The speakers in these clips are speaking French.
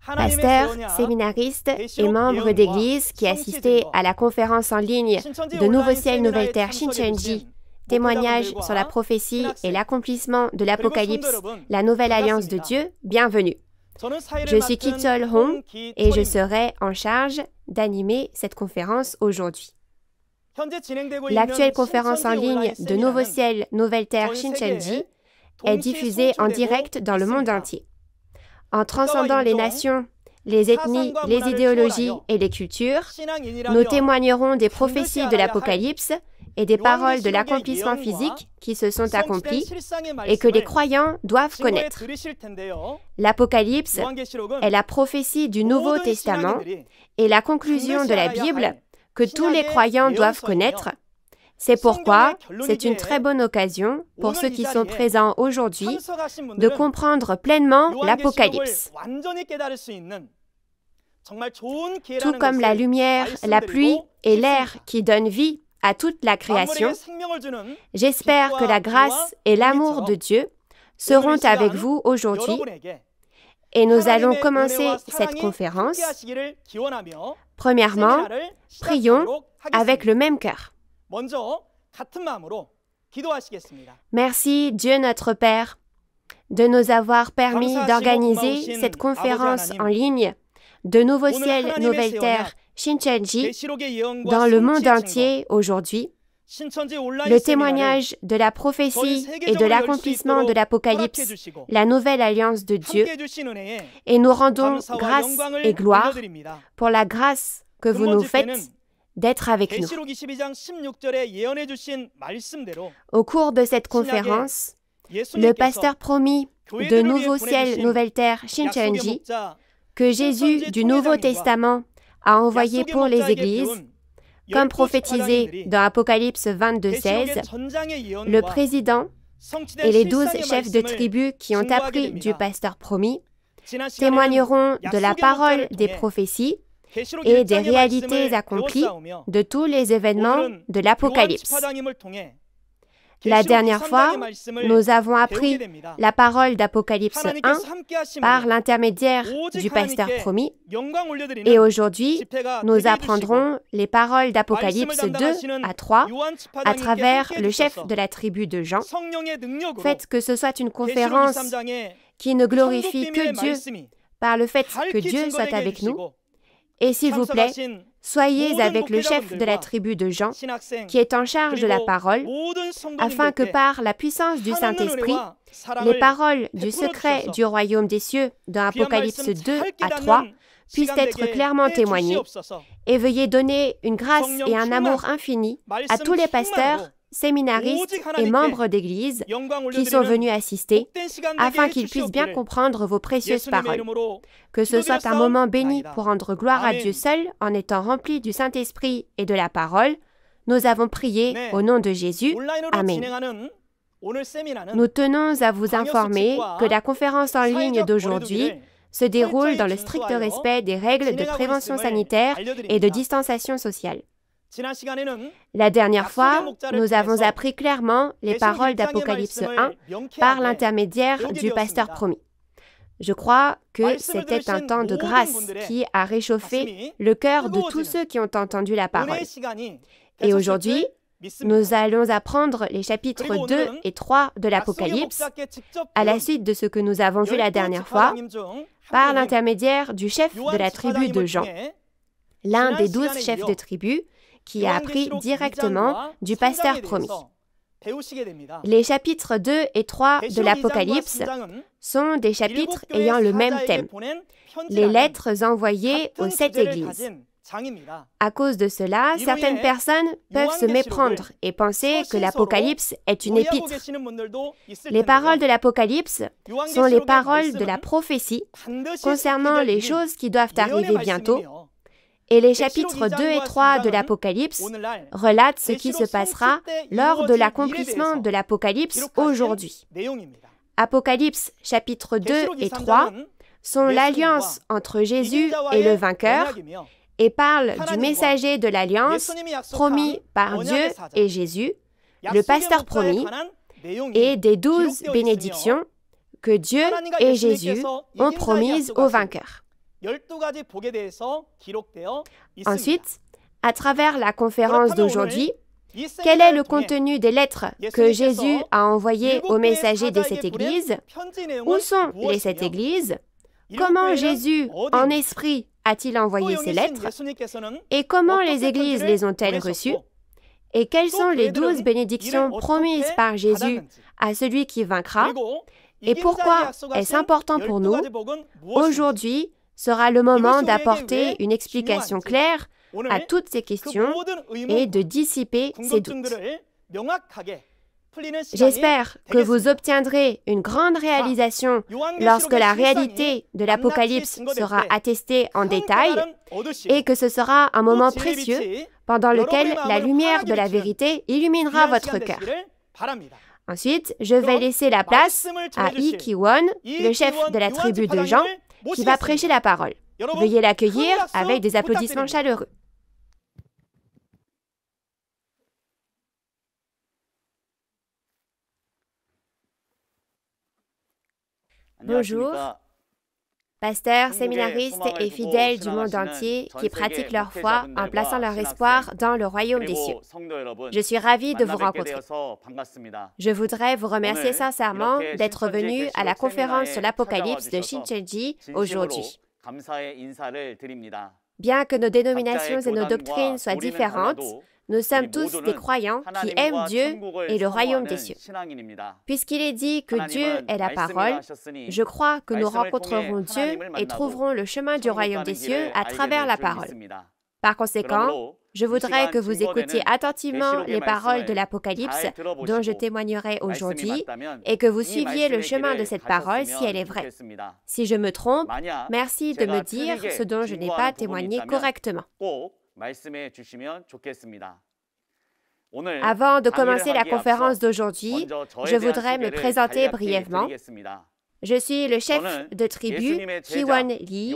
Pasteur, séminariste et membre d'église qui assistait à la conférence en ligne de Nouveau Ciel, Nouvelle Terre Shincheonji, témoignage sur la prophétie et l'accomplissement de l'Apocalypse, la nouvelle alliance de Dieu, bienvenue. Je suis Ki-Chol Hong et je serai en charge d'animer cette conférence aujourd'hui. L'actuelle conférence en ligne de Nouveau Ciel, Nouvelle Terre Shincheonji est diffusée en direct dans le monde entier. En transcendant les nations, les ethnies, les idéologies et les cultures, nous témoignerons des prophéties de l'Apocalypse et des paroles de l'accomplissement physique qui se sont accomplies et que les croyants doivent connaître. L'Apocalypse est la prophétie du Nouveau Testament et la conclusion de la Bible que tous les croyants doivent connaître. C'est pourquoi c'est une très bonne occasion pour ceux qui sont présents aujourd'hui de comprendre pleinement l'Apocalypse. Tout comme la lumière, la pluie et l'air qui donnent vie à toute la création, j'espère que la grâce et l'amour de Dieu seront avec vous aujourd'hui et nous allons commencer cette conférence. Premièrement, prions avec le même cœur. Merci Dieu notre Père de nous avoir permis d'organiser cette conférence en ligne de Nouveau Ciel, Nouvelle Terre Shincheonji dans le monde entier aujourd'hui. Le témoignage de la prophétie et de l'accomplissement de l'Apocalypse, la nouvelle alliance de Dieu, et nous rendons grâce et gloire pour la grâce que vous nous faites d'être avec nous. Au cours de cette conférence, le pasteur promis de Nouveau Ciel, Nouvelle Terre Shincheonji, que Jésus du Nouveau Testament a envoyé pour les églises, comme prophétisé dans Apocalypse 22:16, le président et les 12 chefs de tribu qui ont appris du pasteur promis témoigneront de la parole des prophéties et des réalités accomplies de tous les événements de l'Apocalypse. La dernière fois, nous avons appris la parole d'Apocalypse 1 par l'intermédiaire du pasteur promis et aujourd'hui, nous apprendrons les paroles d'Apocalypse 2 à 3 à travers le chef de la tribu de Jean. Faites que ce soit une conférence qui ne glorifie que Dieu par le fait que Dieu soit avec nous. Et s'il vous plaît, soyez avec le chef de la tribu de Jean, qui est en charge de la parole, afin que par la puissance du Saint-Esprit, les paroles du secret du royaume des cieux dans Apocalypse 2 à 3 puissent être clairement témoignées, et veuillez donner une grâce et un amour infini à tous les pasteurs, séminaristes et membres d'Église qui sont venus assister, afin qu'ils puissent bien comprendre vos précieuses paroles. Que ce soit un moment béni pour rendre gloire à Dieu seul en étant rempli du Saint-Esprit et de la parole. Nous avons prié au nom de Jésus. Amen. Nous tenons à vous informer que la conférence en ligne d'aujourd'hui se déroule dans le strict respect des règles de prévention sanitaire et de distanciation sociale. La dernière fois, nous avons appris clairement les paroles d'Apocalypse 1 par l'intermédiaire du pasteur promis. Je crois que c'était un temps de grâce qui a réchauffé le cœur de tous ceux qui ont entendu la parole. Et aujourd'hui, nous allons apprendre les chapitres 2 et 3 de l'Apocalypse à la suite de ce que nous avons vu la dernière fois par l'intermédiaire du chef de la tribu de Jean, l'un des 12 chefs de tribu qui a appris directement du pasteur promis. Les chapitres 2 et 3 de l'Apocalypse sont des chapitres ayant le même thème, les lettres envoyées aux 7 églises. À cause de cela, certaines personnes peuvent se méprendre et penser que l'Apocalypse est une épître. Les paroles de l'Apocalypse sont les paroles de la prophétie concernant les choses qui doivent arriver bientôt. Et les chapitres 2 et 3 de l'Apocalypse relatent ce qui se passera lors de l'accomplissement de l'Apocalypse aujourd'hui. Apocalypse chapitres 2 et 3 sont l'alliance entre Jésus et le vainqueur et parlent du messager de l'alliance promis par Dieu et Jésus, le pasteur promis, et des 12 bénédictions que Dieu et Jésus ont promises aux vainqueurs. Ensuite, à travers la conférence d'aujourd'hui, quel est le contenu des lettres que Jésus a envoyées aux messagers de cette Église? Où sont les 7 églises? Comment Jésus, en esprit, a-t-il envoyé ces lettres? Et comment les églises les ont-elles reçues? Et quelles sont les 12 bénédictions promises par Jésus à celui qui vaincra? Et pourquoi est-ce important pour nous? Aujourd'hui sera le moment d'apporter une explication claire à toutes ces questions et de dissiper ces doutes. J'espère que vous obtiendrez une grande réalisation lorsque la réalité de l'Apocalypse sera attestée en détail et que ce sera un moment précieux pendant lequel la lumière de la vérité illuminera votre cœur. Ensuite, je vais laisser la place à Lee Ki-won, le chef de la tribu de Jean, qui va prêcher la parole. Veuillez l'accueillir avec des applaudissements chaleureux. Bonjour, pasteurs, séminaristes et fidèles du monde entier qui pratiquent leur foi en plaçant leur espoir dans le royaume des cieux. Je suis ravi de vous rencontrer. Je voudrais vous remercier sincèrement d'être venus à la conférence sur l'Apocalypse de Shincheonji aujourd'hui. Bien que nos dénominations et nos doctrines soient différentes, nous sommes tous des croyants qui aiment Dieu et le royaume des cieux. Puisqu'il est dit que Dieu est la parole, je crois que nous rencontrerons Dieu et trouverons le chemin du royaume des cieux à travers la parole. Par conséquent, je voudrais que vous écoutiez attentivement les paroles de l'Apocalypse dont je témoignerai aujourd'hui et que vous suiviez le chemin de cette parole si elle est vraie. Si je me trompe, merci de me dire ce dont je n'ai pas témoigné correctement. Avant de commencer la conférence d'aujourd'hui, je voudrais me présenter brièvement. Je suis le chef de tribu Ki-won Lee,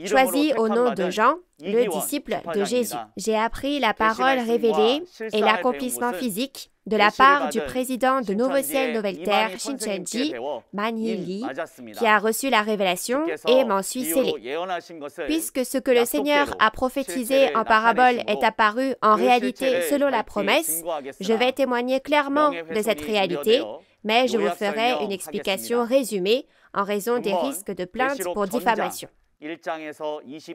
choisi au nom de Jean, le disciple de Jésus. J'ai appris la parole révélée et l'accomplissement physique de la part du président de Nouveau Ciel, Nouvelle Terre, Shincheonji, Man-hee Lee, qui a reçu la révélation et m'en suis scellé. Puisque ce que le Seigneur a prophétisé en parabole est apparu en réalité selon la promesse, je vais témoigner clairement de cette réalité, mais je vous ferai une explication résumée en raison des risques de plainte pour diffamation.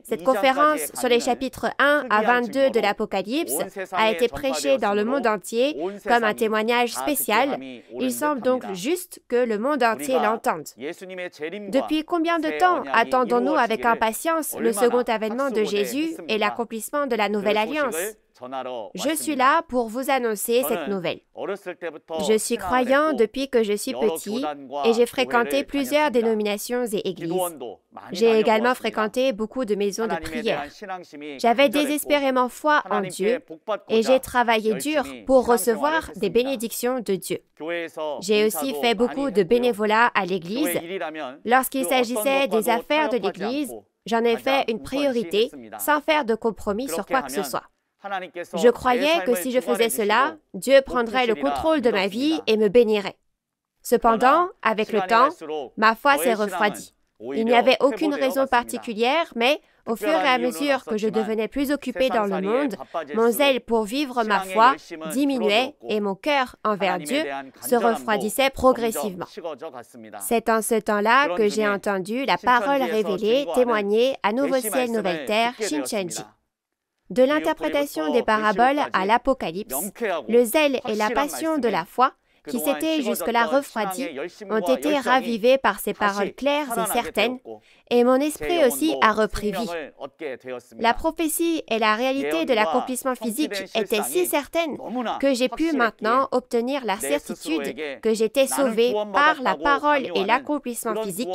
Cette conférence sur les chapitres 1 à 22 de l'Apocalypse a été prêchée dans le monde entier comme un témoignage spécial. Il semble donc juste que le monde entier l'entende. Depuis combien de temps attendons-nous avec impatience le second avènement de Jésus et l'accomplissement de la nouvelle alliance? Je suis là pour vous annoncer cette nouvelle. Je suis croyant depuis que je suis petit et j'ai fréquenté plusieurs dénominations et églises. J'ai également fréquenté beaucoup de maisons de prière. J'avais désespérément foi en Dieu et j'ai travaillé dur pour recevoir des bénédictions de Dieu. J'ai aussi fait beaucoup de bénévolat à l'église. Lorsqu'il s'agissait des affaires de l'église, j'en ai fait une priorité sans faire de compromis sur quoi que ce soit. Je croyais que si je faisais cela, Dieu prendrait le contrôle de ma vie et me bénirait. Cependant, avec le temps, ma foi s'est refroidie. Il n'y avait aucune raison particulière, mais au fur et à mesure que je devenais plus occupé dans le monde, mon zèle pour vivre ma foi diminuait et mon cœur envers Dieu se refroidissait progressivement. C'est en ce temps-là que j'ai entendu la parole révélée témoigner à Nouveau Ciel, Nouvelle Terre, Shincheonji. De l'interprétation des paraboles à l'Apocalypse, le zèle et la passion de la foi, qui s'étaient jusque-là refroidis, ont été ravivés par ces paroles claires et certaines, et mon esprit aussi a repris vie. La prophétie et la réalité de l'accomplissement physique étaient si certaines que j'ai pu maintenant obtenir la certitude que j'étais sauvé par la parole et l'accomplissement physique,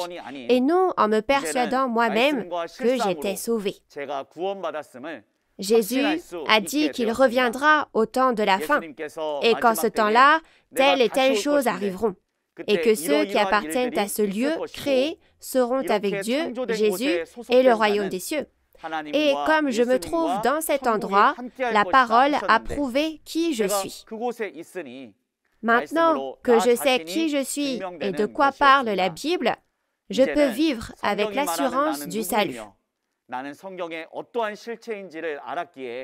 et non en me persuadant moi-même que j'étais sauvé. Jésus a dit qu'il reviendra au temps de la fin, et qu'en ce temps-là, telle et telle chose arriveront, et que ceux qui appartiennent à ce lieu créé seront avec Dieu, Jésus et le royaume des cieux. Et comme je me trouve dans cet endroit, la parole a prouvé qui je suis. Maintenant que je sais qui je suis et de quoi parle la Bible, je peux vivre avec l'assurance du salut.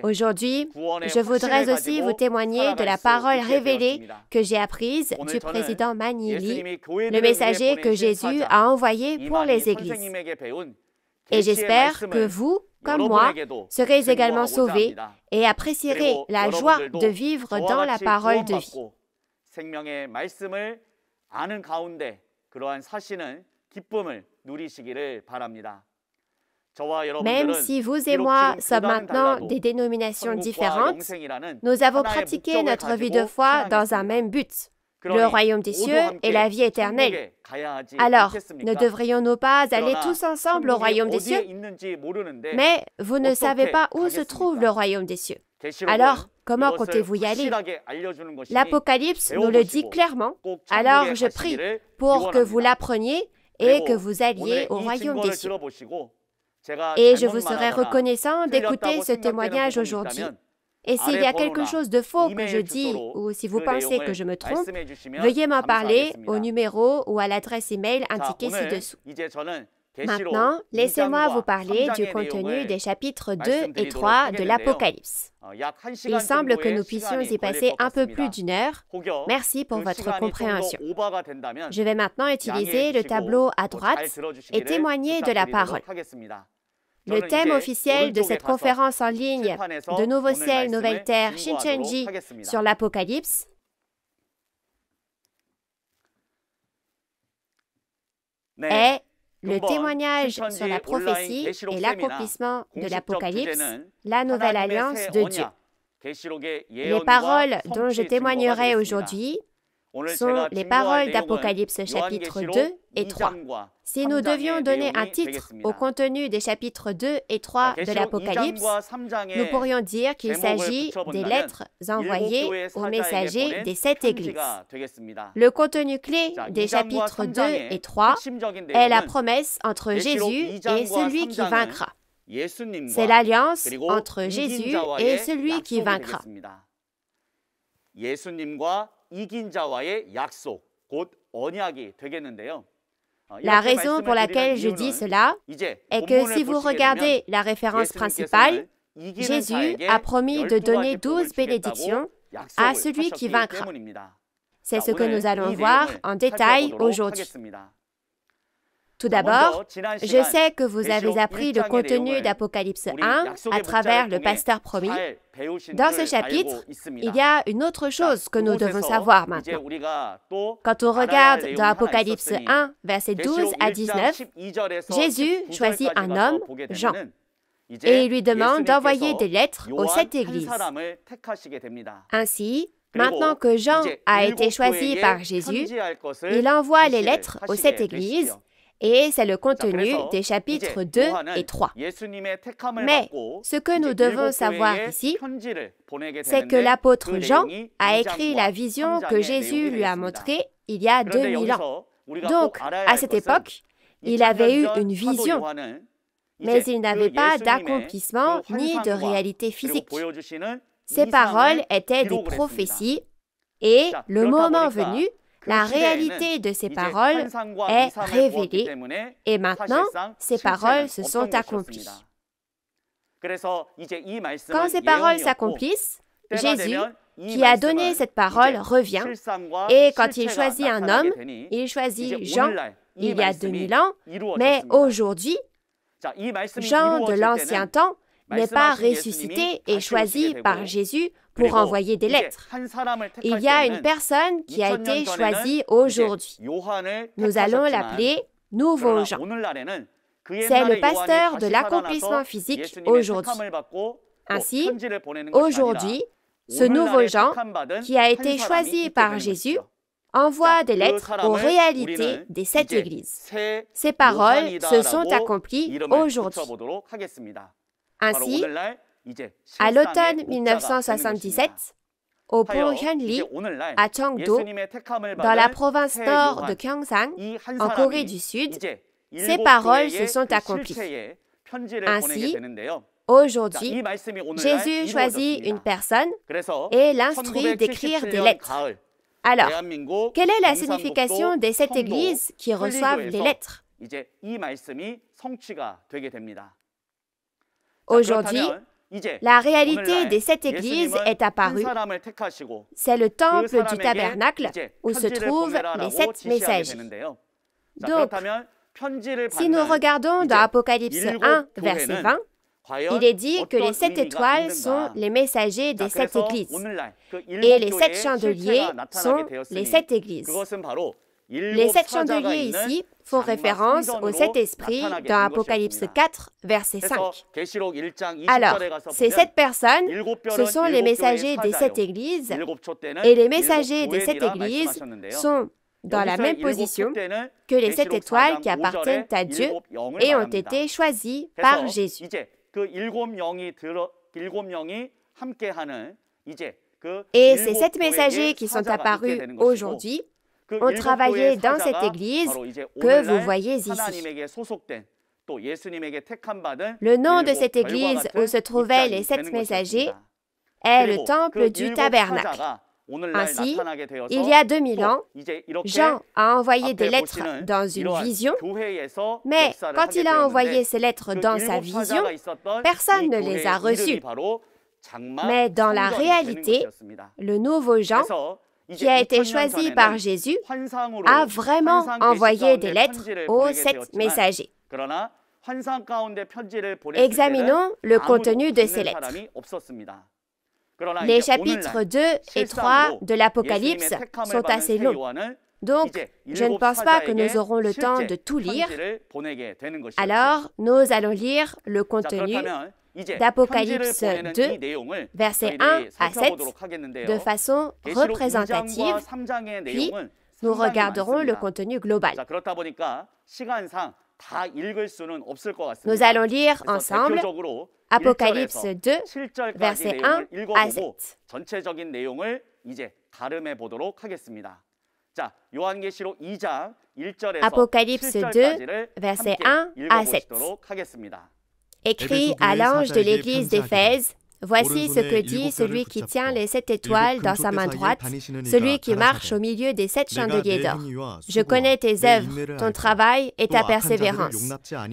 Aujourd'hui, je voudrais aussi vous témoigner de la parole révélée que j'ai apprise du président Manili, le messager que Jésus a envoyé pour les églises. Et j'espère que vous, comme moi, serez également sauvés et apprécierez la joie de vivre dans la parole de vie. Même si vous et moi sommes maintenant des dénominations différentes, nous avons pratiqué notre vie de foi dans un même but, le royaume des cieux et la vie éternelle. Alors, ne devrions-nous pas aller tous ensemble au royaume des cieux? Mais vous ne savez pas où se trouve le royaume des cieux. Alors, comment comptez-vous y aller? L'Apocalypse nous le dit clairement. Alors, je prie pour que vous l'appreniez et que vous alliez au royaume des cieux. Et je vous serai reconnaissant d'écouter ce témoignage aujourd'hui. Et s'il y a quelque chose de faux que je dis, ou si vous pensez que je me trompe, veuillez m'en parler au numéro ou à l'adresse email indiquée ci-dessous. Maintenant, laissez-moi vous parler du contenu des chapitres 2 et 3 de l'Apocalypse. Il semble que nous puissions y passer un peu plus d'1 heure. Merci pour votre compréhension. Je vais maintenant utiliser le tableau à droite et témoigner de la parole. Le thème officiel de cette conférence en ligne de Nouveau Ciel, Nouvelle Terre, Shincheonji sur l'Apocalypse est le témoignage sur la prophétie et l'accomplissement de l'Apocalypse, la nouvelle alliance de Dieu. Les paroles dont je témoignerai aujourd'hui sont les paroles d'Apocalypse chapitres 2 et 3. Si nous devions donner un titre au contenu des chapitres 2 et 3 de l'Apocalypse, nous pourrions dire qu'il s'agit des lettres envoyées aux messagers des 7 églises. Le contenu clé des chapitres 2 et 3 est la promesse entre Jésus et celui qui vaincra. C'est l'alliance entre Jésus et celui qui vaincra. La raison pour laquelle je dis cela est que si vous regardez la référence principale, Jésus a promis de donner 12 bénédictions à celui qui vaincra. C'est ce que nous allons voir en détail aujourd'hui. Tout d'abord, je sais que vous avez appris le contenu d'Apocalypse 1 à travers le pasteur promis. Dans ce chapitre, il y a une autre chose que nous devons savoir maintenant. Quand on regarde dans Apocalypse 1, versets 12 à 19, Jésus choisit un homme, Jean, et il lui demande d'envoyer des lettres aux 7 églises. Ainsi, maintenant que Jean a été choisi par Jésus, il envoie les lettres aux 7 églises, et c'est le contenu des chapitres 2 et 3. Mais ce que nous devons savoir ici, c'est que l'apôtre Jean a écrit la vision que Jésus lui a montrée il y a 2000 ans. Donc, à cette époque, il avait eu une vision, mais il n'avait pas d'accomplissement ni de réalité physique. Ces paroles étaient des prophéties et, le moment venu, la réalité de ces paroles est révélée et maintenant, ces paroles se sont accomplies. Quand ces paroles s'accomplissent, Jésus, qui a donné cette parole, revient et quand il choisit un homme, il choisit Jean il y a 2000 ans, mais aujourd'hui, Jean de l'ancien temps n'est pas ressuscité et choisi par Jésus pour envoyer des lettres. Il y a une personne qui a été choisie aujourd'hui. Nous allons l'appeler Nouveau Jean. C'est le pasteur de l'accomplissement physique aujourd'hui. Ainsi, aujourd'hui, ce nouveau Jean, qui a été choisi par Jésus, envoie des lettres aux réalités des 7 églises. Ces paroles se sont accomplies aujourd'hui. Ainsi, à l'automne 1977, au pont Hyunri, à Cheongdo, dans la province nord de Gyeongsang, en Corée du Sud, ces paroles se sont accomplies. Ainsi, aujourd'hui, Jésus choisit une personne et l'instruit d'écrire des lettres. Alors, quelle est la signification des 7 églises qui reçoivent les lettres? Aujourd'hui, la réalité des 7 églises est apparue. C'est le temple du tabernacle où se trouvent les 7 messagers. Donc, si nous regardons dans Apocalypse 1, verset 20, il est dit que les 7 étoiles sont les messagers des 7 églises et les 7 chandeliers sont les 7 églises. Les 7 chandeliers ici font référence aux 7 esprits dans Apocalypse 4, verset 5. Alors, ces 7 personnes, ce sont les messagers des 7 églises et les messagers des 7 églises sont dans la même position que les 7 étoiles qui appartiennent à Dieu et ont été choisis par Jésus. Et ces 7 messagers qui sont apparus aujourd'hui ont travaillé dans cette église que vous voyez ici. Le nom de cette église où se trouvaient les 7 messagers est le temple du tabernacle. Ainsi, il y a 2000 ans, Jean a envoyé des lettres dans une vision, mais quand il a envoyé ces lettres dans sa vision, personne ne les a reçues. Mais dans la réalité, le nouveau Jean, qui a été choisi par Jésus, a vraiment envoyé des lettres aux 7 messagers. Examinons le contenu de ces lettres. Les chapitres 2 et 3 de l'Apocalypse sont assez longs, donc je ne pense pas que nous aurons le temps de tout lire. Alors, nous allons lire le contenu d'Apocalypse 2, versets 1 à 7, de façon représentative, puis nous regarderons le contenu global. Nous allons lire ensemble Apocalypse 2, versets 1 à 7. Apocalypse 2, versets 1 à 7. Écrit à l'ange de l'église d'Éphèse, voici ce que dit celui qui tient les 7 étoiles dans sa main droite, celui qui marche au milieu des 7 chandeliers d'or. Je connais tes œuvres, ton travail et ta persévérance.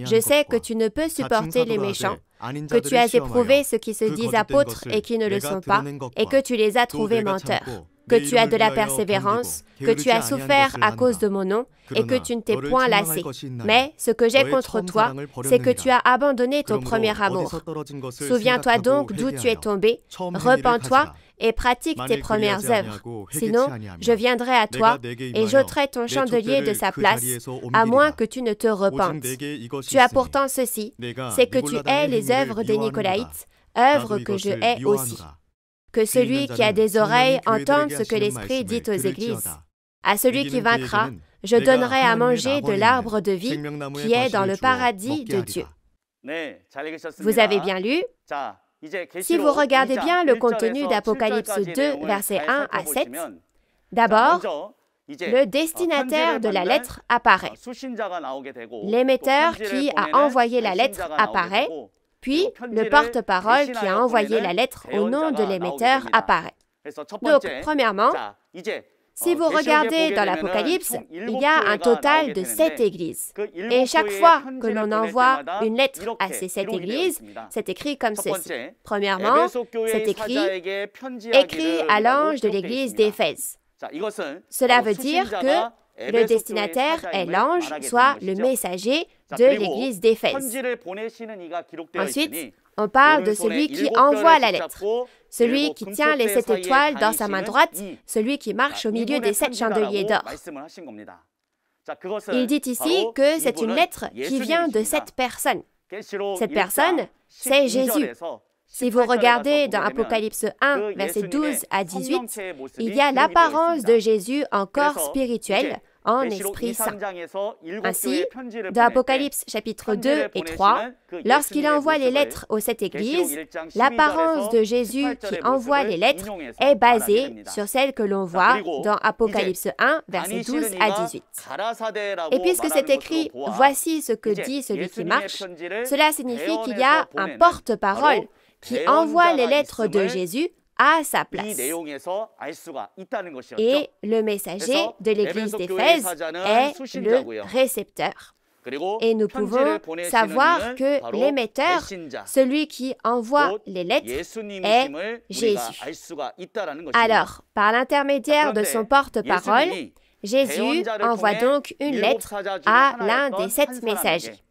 Je sais que tu ne peux supporter les méchants, que tu as éprouvé ceux qui se disent apôtres et qui ne le sont pas, et que tu les as trouvés menteurs, que tu as de la persévérance, que tu as souffert à cause de mon nom, et que tu ne t'es point lassé. Mais ce que j'ai contre toi, c'est que tu as abandonné ton premier amour. Souviens-toi donc d'où tu es tombé, repens-toi et pratique tes premières œuvres. Sinon, je viendrai à toi et j'ôterai ton chandelier de sa place, à moins que tu ne te repentes. Tu as pourtant ceci, c'est que tu hais les œuvres des Nicolaïtes, œuvres que je hais aussi. Que celui qui a des oreilles entende ce que l'Esprit dit aux églises. À celui qui vaincra, je donnerai à manger de l'arbre de vie qui est dans le paradis de Dieu. Vous avez bien lu? Si vous regardez bien le contenu d'Apocalypse 2, versets 1 à 7, d'abord, le destinataire de la lettre apparaît. L'émetteur qui a envoyé la lettre apparaît, puis le porte-parole qui a envoyé la lettre au nom de l'émetteur apparaît. Donc, premièrement, si vous regardez dans l'Apocalypse, il y a un total de 7 églises. Et chaque fois que l'on envoie une lettre à ces 7 églises, c'est écrit comme ceci. Premièrement, c'est écrit à l'ange de l'église d'Éphèse. Cela veut dire que le destinataire est l'ange, soit le messager de l'église d'Éphèse. Ensuite, on parle de celui qui envoie la lettre, celui qui tient les 7 étoiles dans sa main droite, celui qui marche au milieu des 7 chandeliers d'or. Il dit ici que c'est une lettre qui vient de cette personne. Cette personne, c'est Jésus. Si vous regardez dans Apocalypse 1, versets 12 à 18, il y a l'apparence de Jésus en corps spirituel, en Esprit Saint. Ainsi, dans Apocalypse chapitre 2 et 3, lorsqu'il envoie les lettres aux 7 églises, l'apparence de Jésus qui envoie les lettres est basée sur celle que l'on voit dans Apocalypse 1, versets 12 à 18. Et puisque c'est écrit « Voici ce que dit celui qui marche », cela signifie qu'il y a un porte-parole qui envoie les lettres de Jésus à sa place. Et le messager de l'église d'Éphèse est le récepteur. Et nous pouvons savoir que l'émetteur, celui qui envoie les lettres, est Jésus. Alors, par l'intermédiaire de son porte-parole, Jésus envoie donc une lettre à l'un des 7 messagers.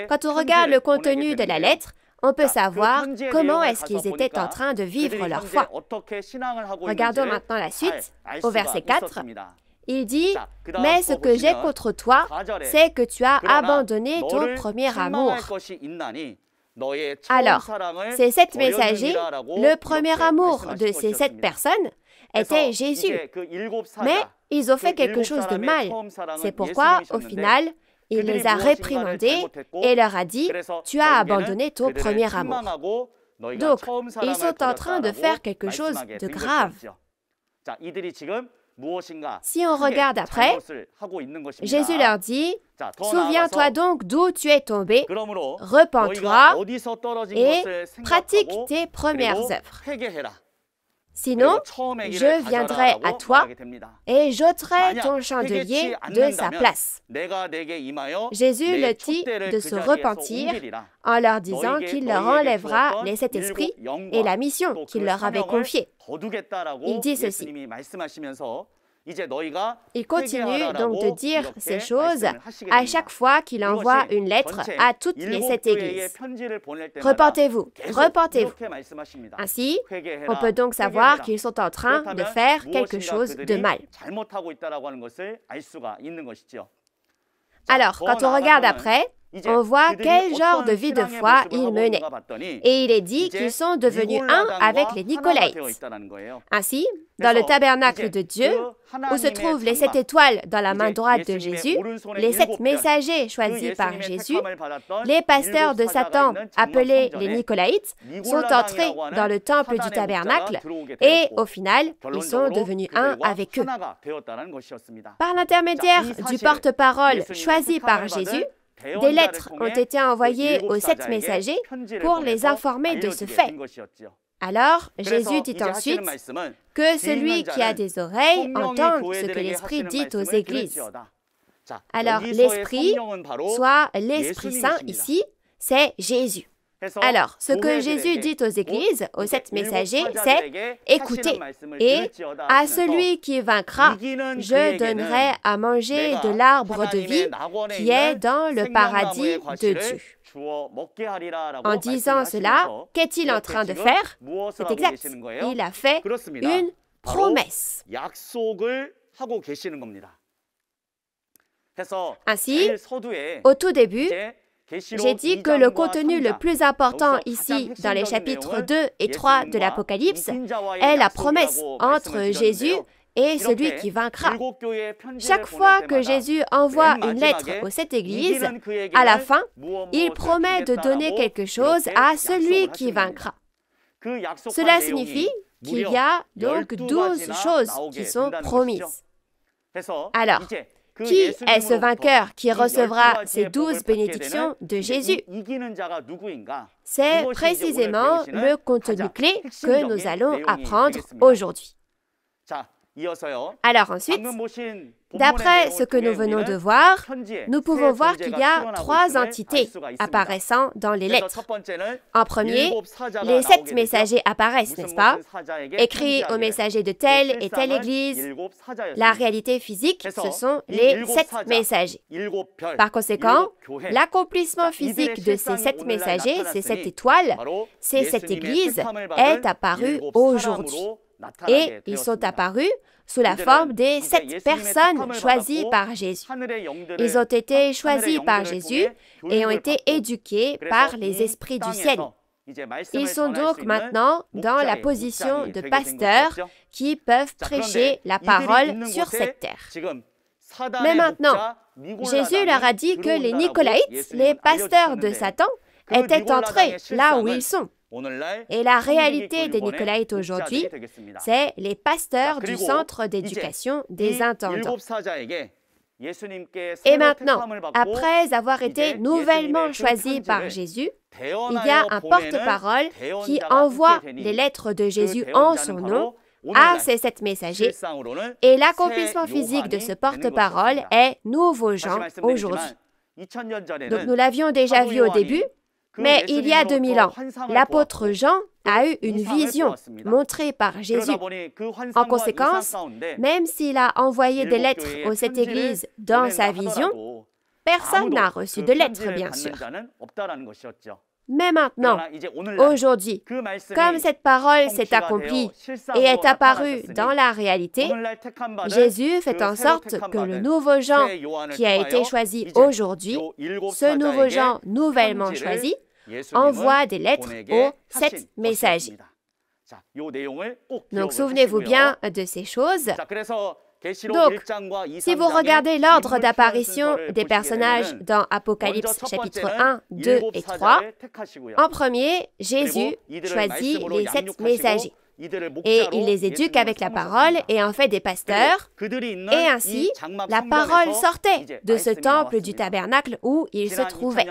Quand on regarde le contenu de la lettre, on peut savoir comment est-ce qu'ils étaient en train de vivre leur foi. Regardons maintenant la suite, au verset 4. Il dit « Mais ce que j'ai contre toi, c'est que tu as abandonné ton premier amour. » Alors, ces 7 messagers, le premier amour de ces 7 personnes était Jésus. Mais ils ont fait quelque chose de mal. C'est pourquoi, au final, il les a réprimandés et leur a dit « Tu as abandonné ton premier amour. » Donc, ils sont en train de faire quelque chose de grave. Si on regarde après, Jésus leur dit « Souviens-toi donc d'où tu es tombé, repens-toi et pratique tes premières œuvres. Sinon, je viendrai à toi et j'ôterai ton chandelier de sa place. » Jésus leur dit de se repentir en leur disant qu'il leur enlèvera les 7 esprits et la mission qu'il leur avait confiée. Il dit ceci. Il continue donc de dire ces choses à chaque fois qu'il envoie une lettre à toutes les 7 églises. Repentez-vous, repentez-vous. Ainsi, on peut donc savoir qu'ils sont en train de faire quelque chose de mal. Alors, quand on regarde après, on voit quel genre de vie de foi ils menaient. Et il est dit qu'ils sont devenus un avec les Nicolaïtes. Ainsi, dans le tabernacle de Dieu, où se trouvent les 7 étoiles dans la main droite de Jésus, les 7 messagers choisis par Jésus, les pasteurs de Satan, appelés les Nicolaïtes, sont entrés dans le temple du tabernacle et, au final, ils sont devenus un avec eux. Par l'intermédiaire du porte-parole choisi par Jésus, des lettres ont été envoyées aux 7 messagers pour les informer de ce fait. Alors, Jésus dit ensuite que celui qui a des oreilles entende ce que l'Esprit dit aux églises. Alors, l'Esprit, soit l'Esprit Saint ici, c'est Jésus. Alors, ce que Jésus dit aux églises, aux 7 messagers, c'est « Écoutez, et à celui qui vaincra, je donnerai à manger de l'arbre de vie qui est dans le paradis de Dieu. » En disant cela, qu'est-il en train de faire? C'est exact. Il a fait une promesse. Ainsi, au tout début, j'ai dit que le contenu le plus important ici, dans les chapitres 2 et 3 de l'Apocalypse, est la promesse entre Jésus et celui qui vaincra. Chaque fois que Jésus envoie une lettre aux 7 églises, à la fin, il promet de donner quelque chose à celui qui vaincra. Cela signifie qu'il y a donc 12 choses qui sont promises. Alors, qui est ce vainqueur qui recevra ces 12 bénédictions de Jésus? C'est précisément le contenu clé que nous allons apprendre aujourd'hui. Alors ensuite, d'après ce que nous venons de voir, nous pouvons voir qu'il y a 3 entités apparaissant dans les lettres. En premier, les 7 messagers apparaissent, n'est-ce pas? Écrits aux messagers de telle et telle église. La réalité physique, ce sont les 7 messagers. Par conséquent, l'accomplissement physique de ces 7 messagers, ces 7 étoiles, ces 7 églises, est apparu aujourd'hui. Et ils sont apparus sous la forme des 7 personnes choisies par Jésus. Ils ont été choisis par Jésus et ont été éduqués par les esprits du ciel. Ils sont donc maintenant dans la position de pasteurs qui peuvent prêcher la parole sur cette terre. Mais maintenant, Jésus leur a dit que les Nicolaïtes, les pasteurs de Satan, étaient entrés là où ils sont. Et la réalité des Nicolaïtes aujourd'hui, c'est les pasteurs du centre d'éducation des intendants. Et maintenant, après avoir été nouvellement choisis par Jésus, il y a un porte-parole qui envoie les lettres de Jésus en son nom à ces 7 messagers. Et l'accomplissement physique de ce porte-parole est nouveau Jean aujourd'hui. Donc nous l'avions déjà vu au début, mais il y a 2000 ans, l'apôtre Jean a eu une vision montrée par Jésus. En conséquence, même s'il a envoyé des lettres aux 7 églises dans sa vision, personne n'a reçu de lettres, bien sûr. Mais maintenant, aujourd'hui, comme cette parole s'est accomplie et est apparue dans la réalité, Jésus fait en sorte que le nouveau Jean qui a été choisi aujourd'hui, ce nouveau Jean nouvellement choisi, envoie des lettres aux 7 messagers. Donc, souvenez-vous bien de ces choses. Donc, si vous regardez l'ordre d'apparition des personnages dans Apocalypse chapitre 1, 2 et 3, en premier, Jésus choisit les 7 messagers. Et il les éduque avec la parole et en fait des pasteurs. Et ainsi, la parole sortait de ce temple du tabernacle où il se trouvait.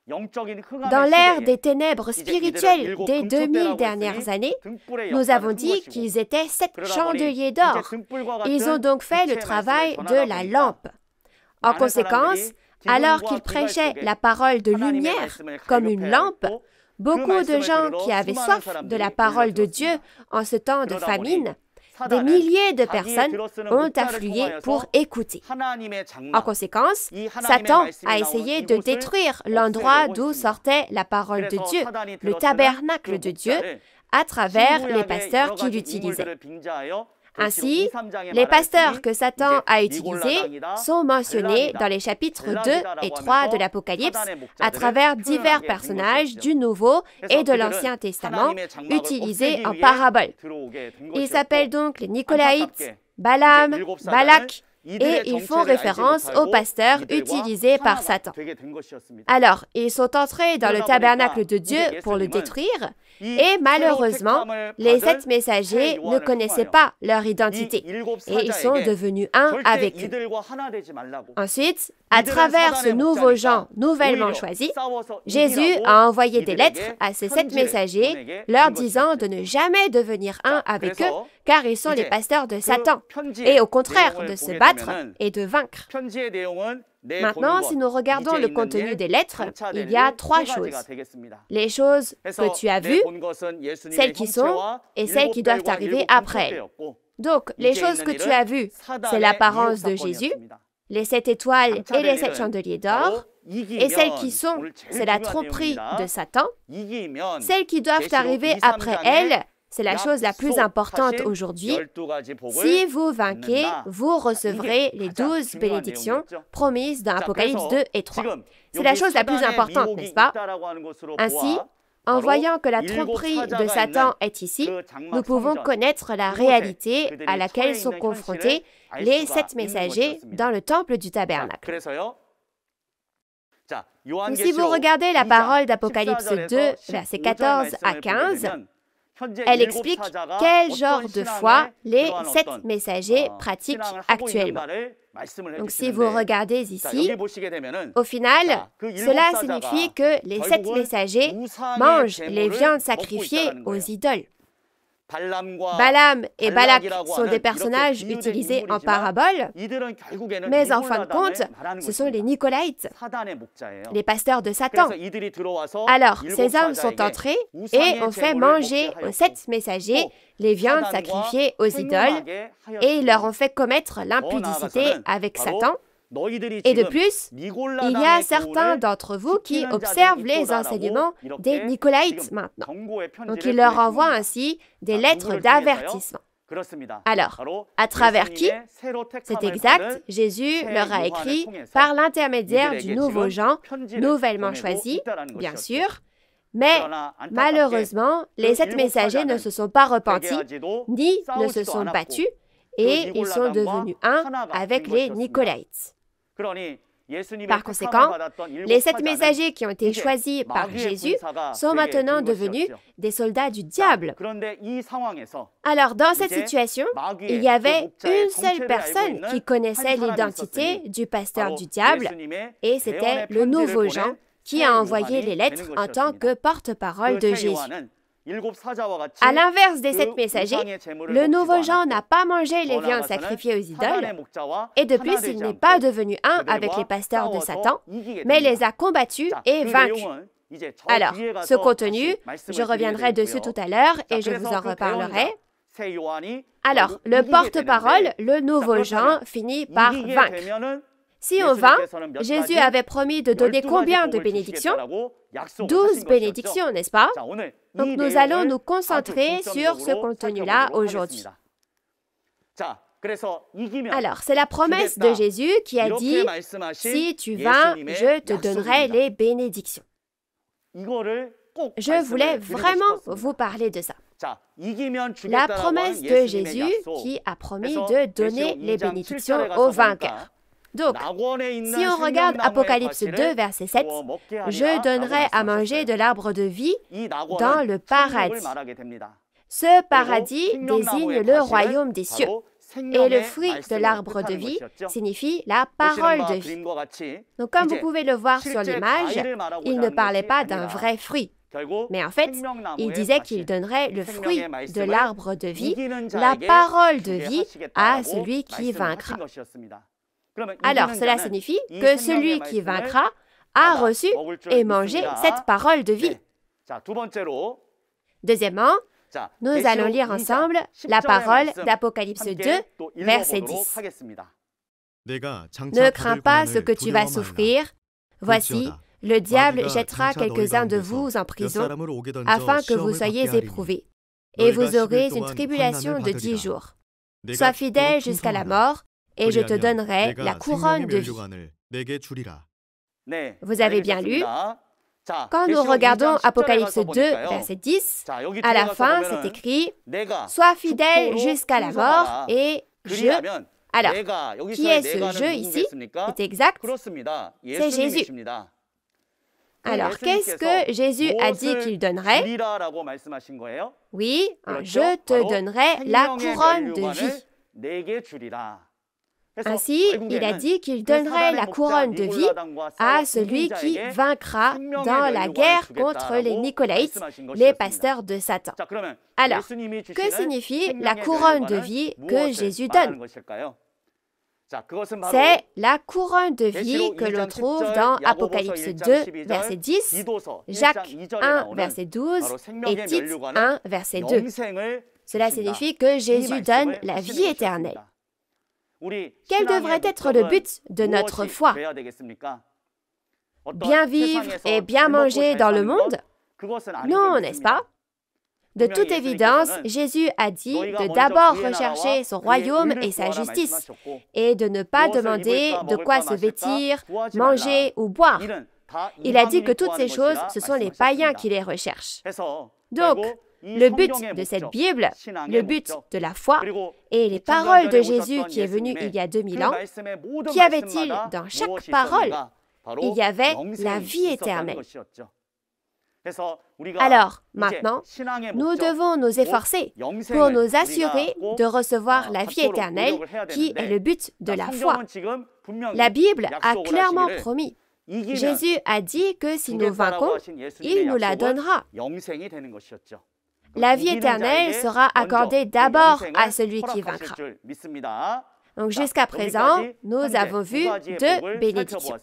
Dans l'ère des ténèbres spirituelles des 2000 dernières années, nous avons dit qu'ils étaient 7 chandeliers d'or. Ils ont donc fait le travail de la lampe. En conséquence, alors qu'ils prêchaient la parole de lumière comme une lampe, beaucoup de gens qui avaient soif de la parole de Dieu en ce temps de famine, des milliers de personnes ont afflué pour écouter. En conséquence, Satan a essayé de détruire l'endroit d'où sortait la parole de Dieu, le tabernacle de Dieu, à travers les pasteurs qu'il utilisait. Ainsi, les pasteurs que Satan a utilisés sont mentionnés dans les chapitres 2 et 3 de l'Apocalypse à travers divers personnages du Nouveau et de l'Ancien Testament utilisés en parabole. Ils s'appellent donc les Nicolaïtes, Balaam, Balak, et ils font référence aux pasteurs utilisés par Satan. Alors, ils sont entrés dans le tabernacle de Dieu pour le détruire, et malheureusement, les 7 messagers ne connaissaient pas leur identité, et ils sont devenus un avec eux. Ensuite, à travers ce nouveau Jean nouvellement choisi, Jésus a envoyé des lettres à ces 7 messagers, leur disant de ne jamais devenir un avec eux, car ils sont les pasteurs de Satan, et au contraire de se battre et de vaincre. Maintenant, si nous regardons le contenu des lettres, il y a 3 choses. Les choses que tu as vues, celles qui sont et celles qui doivent arriver après elles. Donc, les choses que tu as vues, c'est l'apparence de Jésus, les 7 étoiles et les 7 chandeliers d'or, et celles qui sont, c'est la tromperie de Satan. Celles qui doivent arriver après elles, c'est la chose la plus importante aujourd'hui. Si vous vainquez, vous recevrez les 12 bénédictions promises dans Apocalypse 2 et 3. C'est la chose la plus importante, n'est-ce pas? Ainsi, en voyant que la tromperie de Satan est ici, nous pouvons connaître la réalité à laquelle sont confrontés les 7 messagers dans le temple du tabernacle. Si vous regardez la parole d'Apocalypse 2, versets 14 à 15, elle explique quel genre de foi les 7 messagers pratiquent actuellement. Donc, si vous regardez ici, au final, cela signifie que les 7 messagers mangent les viandes sacrifiées aux idoles. Balaam et Balak sont des personnages utilisés en parabole, mais en fin de compte, ce sont les Nicolaïtes, les pasteurs de Satan. Alors, ces hommes sont entrés et ont fait manger aux 7 messagers les viandes sacrifiées aux idoles et ils leur ont fait commettre l'impudicité avec Satan. Et de plus, il y a certains d'entre vous qui observent les enseignements des Nicolaïtes maintenant. Donc, il leur envoie ainsi des lettres d'avertissement. Alors, à travers qui? C'est exact, Jésus leur a écrit par l'intermédiaire du nouveau Jean, nouvellement choisi, bien sûr, mais malheureusement, les 7 messagers ne se sont pas repentis, ni ne se sont battus, et ils sont devenus un avec les Nicolaïtes. Par conséquent, les 7 messagers qui ont été choisis par Jésus sont maintenant devenus des soldats du diable. Alors, dans cette situation, il y avait une seule personne qui connaissait l'identité du pasteur du diable, et c'était le nouveau Jean qui a envoyé les lettres en tant que porte-parole de Jésus. À l'inverse des 7 messagers, le nouveau Jean n'a pas mangé les viandes sacrifiées aux idoles, et de plus, il n'est pas devenu un avec les pasteurs de Satan, mais les a combattus et vaincus. Alors, ce contenu, je reviendrai dessus tout à l'heure et je vous en reparlerai. Alors, le porte-parole, le nouveau Jean, finit par vaincre. Si on vainc, Jésus avait promis de donner combien de bénédictions? 12 bénédictions, n'est-ce pas? Donc nous allons nous concentrer sur ce contenu-là aujourd'hui. Alors, c'est la promesse de Jésus qui a dit, « Si tu vaincs, je te donnerai les bénédictions. » Je voulais vraiment vous parler de ça. La promesse de Jésus qui a promis de donner les bénédictions aux vainqueurs. Donc, si on regarde Apocalypse 2, verset 7, « Je donnerai à manger de l'arbre de vie dans le paradis. » Ce paradis désigne le royaume des cieux. Et le fruit de l'arbre de vie signifie la parole de vie. Donc, comme vous pouvez le voir sur l'image, il ne parlait pas d'un vrai fruit. Mais en fait, il disait qu'il donnerait le fruit de l'arbre de vie, la parole de vie, à celui qui vaincra. Alors, cela signifie que celui qui vaincra a reçu et mangé cette parole de vie. Deuxièmement, nous allons lire ensemble la parole d'Apocalypse 2, verset 10. « Ne crains pas ce que tu vas souffrir. Voici, le diable jettera quelques-uns de vous en prison afin que vous soyez éprouvés. Et vous aurez une tribulation de 10 jours. Sois fidèle jusqu'à la mort, et je te donnerai la couronne de vie. » Vous avez bien lu. Quand nous regardons Apocalypse 2, verset 10, à la fin, c'est écrit « Sois fidèle jusqu'à la mort et je... » Alors, qui est ce « je » ici? C'est exact, c'est Jésus. Alors, qu'est-ce que Jésus a dit qu'il donnerait? Oui, je te donnerai la couronne de vie. Ainsi, il a dit qu'il donnerait la couronne de vie à celui qui vaincra dans la guerre contre les Nicolaïtes, les pasteurs de Satan. Alors, que signifie la couronne de vie que Jésus donne? C'est la couronne de vie que l'on trouve dans Apocalypse 2, verset 10, Jacques 1, verset 12 et Tite 1, verset 2. Cela signifie que Jésus donne la vie éternelle. Quel devrait être le but de notre foi? Bien vivre et bien manger dans le monde? Non, n'est-ce pas? De toute évidence, Jésus a dit de d'abord rechercher son royaume et sa justice, et de ne pas demander de quoi se vêtir, manger ou boire. Il a dit que toutes ces choses, ce sont les païens qui les recherchent. Donc, le but de cette Bible, le but de la foi, et les paroles de Jésus qui est venu il y a 2000 ans, qu'y avait-il dans chaque parole? Il y avait la vie éternelle. Alors, maintenant, nous devons nous efforcer pour nous assurer de recevoir la vie éternelle qui est le but de la foi. La Bible a clairement promis. Jésus a dit que si nous vainquons, il nous la donnera. La vie éternelle sera accordée d'abord à celui qui vaincra. Donc jusqu'à présent, nous avons vu 2 bénédictions.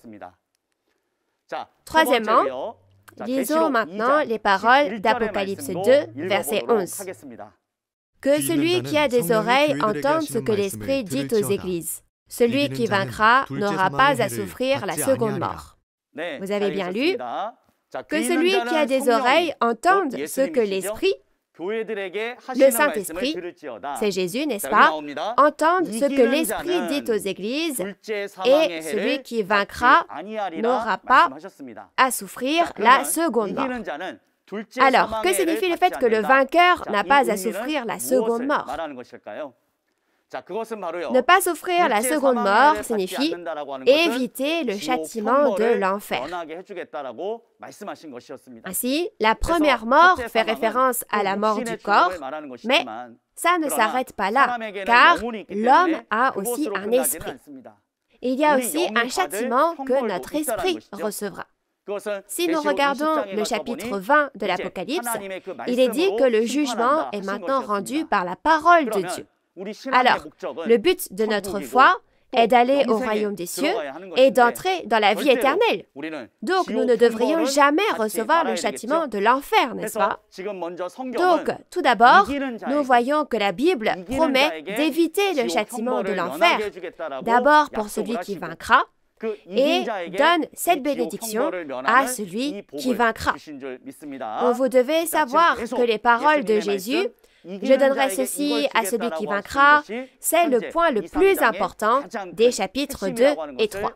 Troisièmement, lisons maintenant les paroles d'Apocalypse 2, verset 11. « Que celui qui a des oreilles entende ce que l'Esprit dit aux églises. Celui qui vaincra n'aura pas à souffrir la seconde mort. » Vous avez bien lu. Que celui qui a des oreilles entende ce que l'Esprit, le Saint-Esprit, c'est Jésus, n'est-ce pas, entende ce que l'Esprit dit aux églises, et celui qui vaincra n'aura pas à souffrir la seconde mort. Alors, que signifie le fait que le vainqueur n'a pas à souffrir la seconde mort? Ne pas souffrir la seconde mort signifie éviter le châtiment de l'enfer. Ainsi, la première mort fait référence à la mort du corps, mais ça ne s'arrête pas là, car l'homme a aussi un esprit. Il y a aussi un châtiment que notre esprit recevra. Si nous regardons le chapitre 20 de l'Apocalypse, il est dit que le jugement est maintenant rendu par la parole de Dieu. Alors, le but de notre foi est d'aller au royaume des cieux et d'entrer dans la vie éternelle. Donc, nous ne devrions jamais recevoir le châtiment de l'enfer, n'est-ce pas? Donc, tout d'abord, nous voyons que la Bible promet d'éviter le châtiment de l'enfer, d'abord pour celui qui vaincra, et donne cette bénédiction à celui qui vaincra. Vous devez savoir que les paroles de Jésus, je donnerai ceci à celui qui vaincra, c'est le point le plus important des chapitres 2 et 3.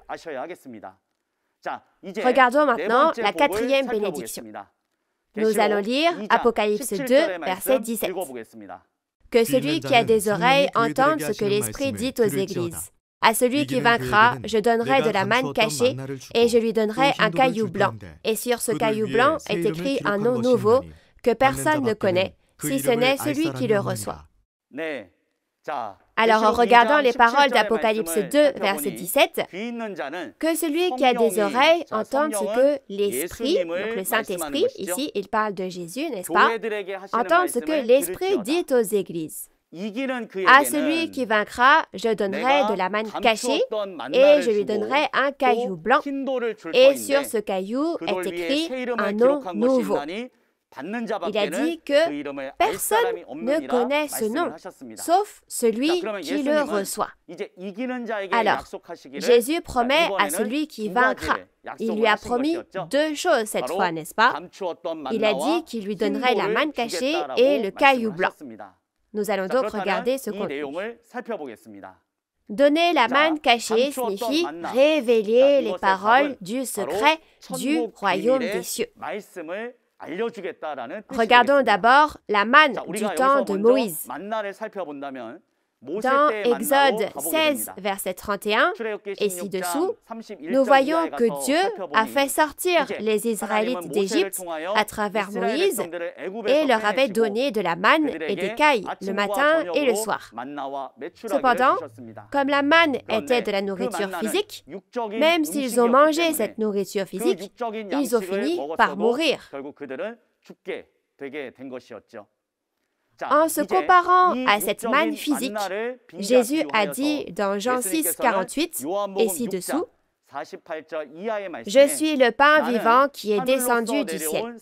Regardons maintenant la quatrième bénédiction. Nous allons lire Apocalypse 2, verset 17. Que celui qui a des oreilles entende ce que l'Esprit dit aux églises. À celui qui vaincra, je donnerai de la manne cachée et je lui donnerai un caillou blanc. Et sur ce caillou blanc est écrit un nom nouveau que personne ne connaît, si ce n'est celui qui le reçoit. Alors, en regardant les paroles d'Apocalypse 2, verset 17, que celui qui a des oreilles entende ce que l'Esprit, donc le Saint-Esprit, ici il parle de Jésus, n'est-ce pas, entende ce que l'Esprit dit aux églises. À celui qui vaincra, je donnerai de la manne cachée et je lui donnerai un caillou blanc. Et sur ce caillou est écrit un nom nouveau. Il a dit que personne ne connaît ce nom, sauf celui qui le reçoit. Alors, Jésus promet à celui qui vaincra. Il lui a promis deux choses cette fois, n'est-ce pas? Il a dit qu'il lui donnerait la manne cachée et le caillou blanc. Nous allons donc regarder ce contenu. Donner la manne cachée signifie révéler les paroles du secret du royaume des cieux. Regardons d'abord la manne du temps de Moïse. Dans Exode 16, verset 31, et ci-dessous, nous voyons que Dieu a fait sortir les Israélites d'Égypte à travers Moïse et leur avait donné de la manne et des cailles le matin et le soir. Cependant, comme la manne était de la nourriture physique, même s'ils ont mangé cette nourriture physique, ils ont fini par mourir. En se comparant à cette manne physique, Jésus a dit dans Jean 6, 48, et ci-dessous, « Je suis le pain vivant qui est descendu du ciel. »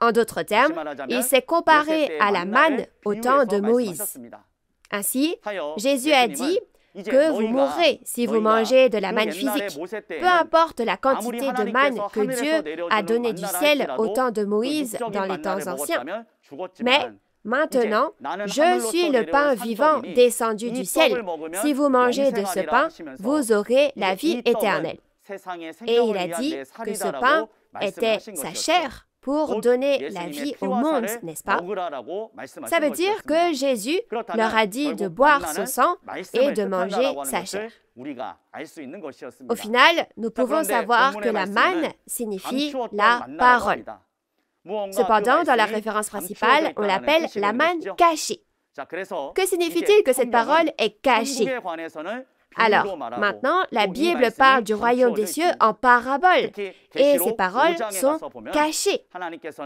En d'autres termes, il s'est comparé à la manne au temps de Moïse. Ainsi, Jésus a dit que vous mourrez si vous mangez de la manne physique, peu importe la quantité de manne que Dieu a donnée du ciel au temps de Moïse dans les temps anciens. Mais maintenant, je suis le pain vivant descendu du ciel. Si vous mangez de ce pain, vous aurez la vie éternelle. Et il a dit que ce pain était sa chair pour donner la vie au monde, n'est-ce pas? Ça veut dire que Jésus leur a dit de boire son sang et de manger sa chair. Au final, nous pouvons savoir que la manne signifie la parole. Cependant, dans la référence principale, on l'appelle la manne cachée. Que signifie-t-il que cette parole est cachée? Alors, maintenant, la Bible parle du royaume des cieux en parabole, et ces paroles sont cachées.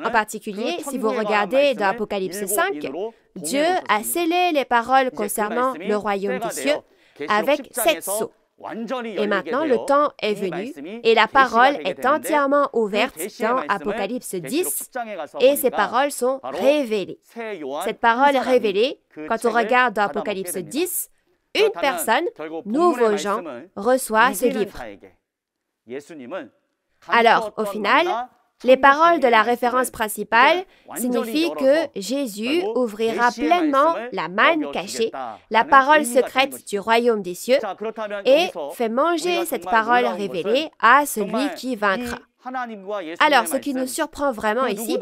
En particulier, si vous regardez dans Apocalypse 5, Dieu a scellé les paroles concernant le royaume des cieux avec 7 sceaux. Et maintenant, le temps est venu et la parole est entièrement ouverte dans Apocalypse 10 et ces paroles sont révélées. Cette parole révélée, quand on regarde dans Apocalypse 10, une personne, nouveau Jean, reçoit ce livre. Alors, au final, les paroles de la référence principale signifient que Jésus ouvrira pleinement la manne cachée, la parole secrète du royaume des cieux, et fait manger cette parole révélée à celui qui vaincra. Alors, ce qui nous surprend vraiment ici,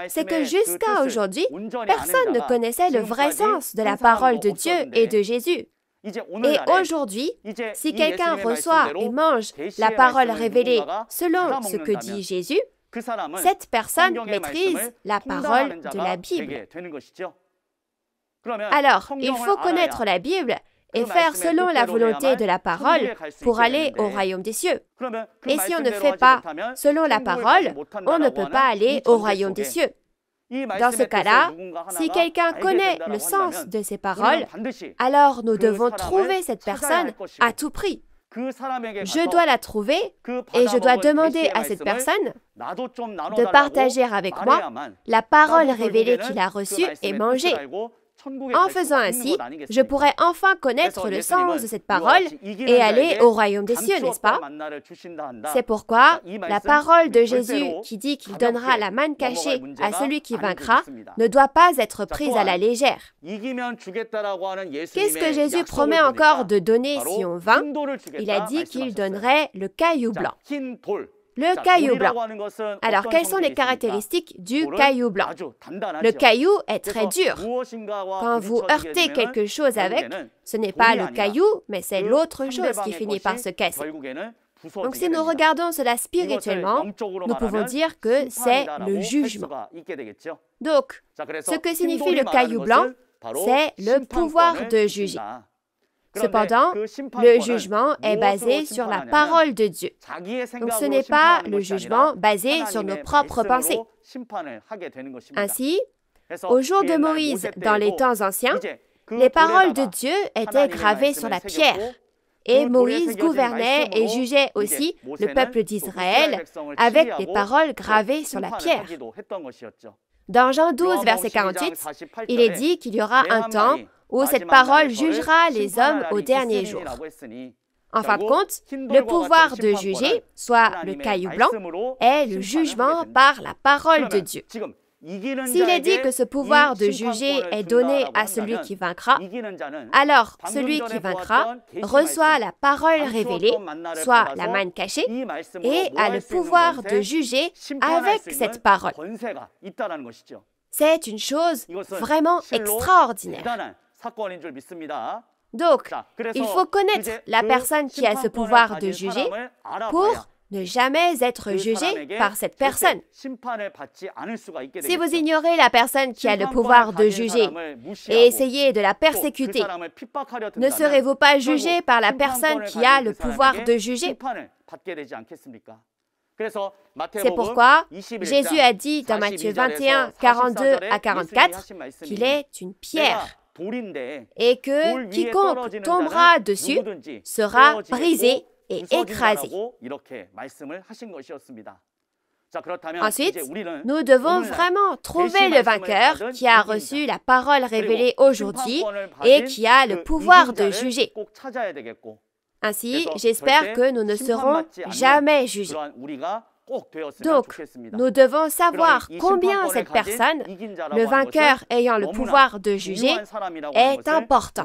c'est que jusqu'à aujourd'hui, personne ne connaissait le vrai sens de la parole de Dieu et de Jésus. Et aujourd'hui, si quelqu'un reçoit et mange la parole révélée selon ce que dit Jésus, cette personne maîtrise la parole de la Bible. Alors, il faut connaître la Bible et faire selon la volonté de la parole pour aller au royaume des cieux. Et si on ne fait pas selon la parole, on ne peut pas aller au royaume des cieux. Dans ce cas-là, si quelqu'un connaît le sens de ces paroles, alors nous devons trouver cette personne à tout prix. Je dois la trouver et je dois demander à cette personne de partager avec moi la parole révélée qu'il a reçue et manger. En faisant ainsi, je pourrai enfin connaître le sens de cette parole et aller au royaume des cieux, n'est-ce pas? C'est pourquoi la parole de Jésus qui dit qu'il donnera la manne cachée à celui qui vaincra ne doit pas être prise à la légère. Qu'est-ce que Jésus promet encore de donner si on vainc? Il a dit qu'il donnerait le caillou blanc. Le caillou blanc. Alors, quelles sont les caractéristiques du caillou blanc? Le caillou est très dur. Quand vous heurtez quelque chose avec, ce n'est pas le caillou, mais c'est l'autre chose qui finit par se casser. Donc, si nous regardons cela spirituellement, nous pouvons dire que c'est le jugement. Donc, ce que signifie le caillou blanc, c'est le pouvoir de juger. Cependant, le jugement est basé sur la parole de Dieu. Donc ce n'est pas le jugement basé sur nos propres pensées. Ainsi, au jour de Moïse, dans les temps anciens, les paroles de Dieu étaient gravées sur la pierre. Et Moïse gouvernait et jugeait aussi le peuple d'Israël avec les paroles gravées sur la pierre. Dans Jean 12, verset 48, il est dit qu'il y aura un temps où cette parole jugera les hommes au dernier jour. En fin de compte, le pouvoir de juger, soit le caillou blanc, est le jugement par la parole de Dieu. S'il est dit que ce pouvoir de juger est donné à celui qui vaincra, alors celui qui vaincra reçoit la parole révélée, soit la manne cachée, et a le pouvoir de juger avec cette parole. C'est une chose vraiment extraordinaire. Donc, il faut connaître la personne qui a ce pouvoir de juger pour ne jamais être jugé par cette personne. Si vous ignorez la personne qui a le pouvoir de juger et essayez de la persécuter, ne serez-vous pas jugé par la personne qui a le pouvoir de juger? C'est pourquoi Jésus a dit dans Matthieu 21, 42 à 44 qu'il est une pierre et que quiconque tombera dessus sera brisé et écrasé. Ensuite, nous devons vraiment trouver le vainqueur qui a reçu la parole révélée aujourd'hui et qui a le pouvoir de juger. Ainsi, j'espère que nous ne serons jamais jugés. Donc, nous devons savoir combien cette personne, le vainqueur ayant le pouvoir de juger, est important.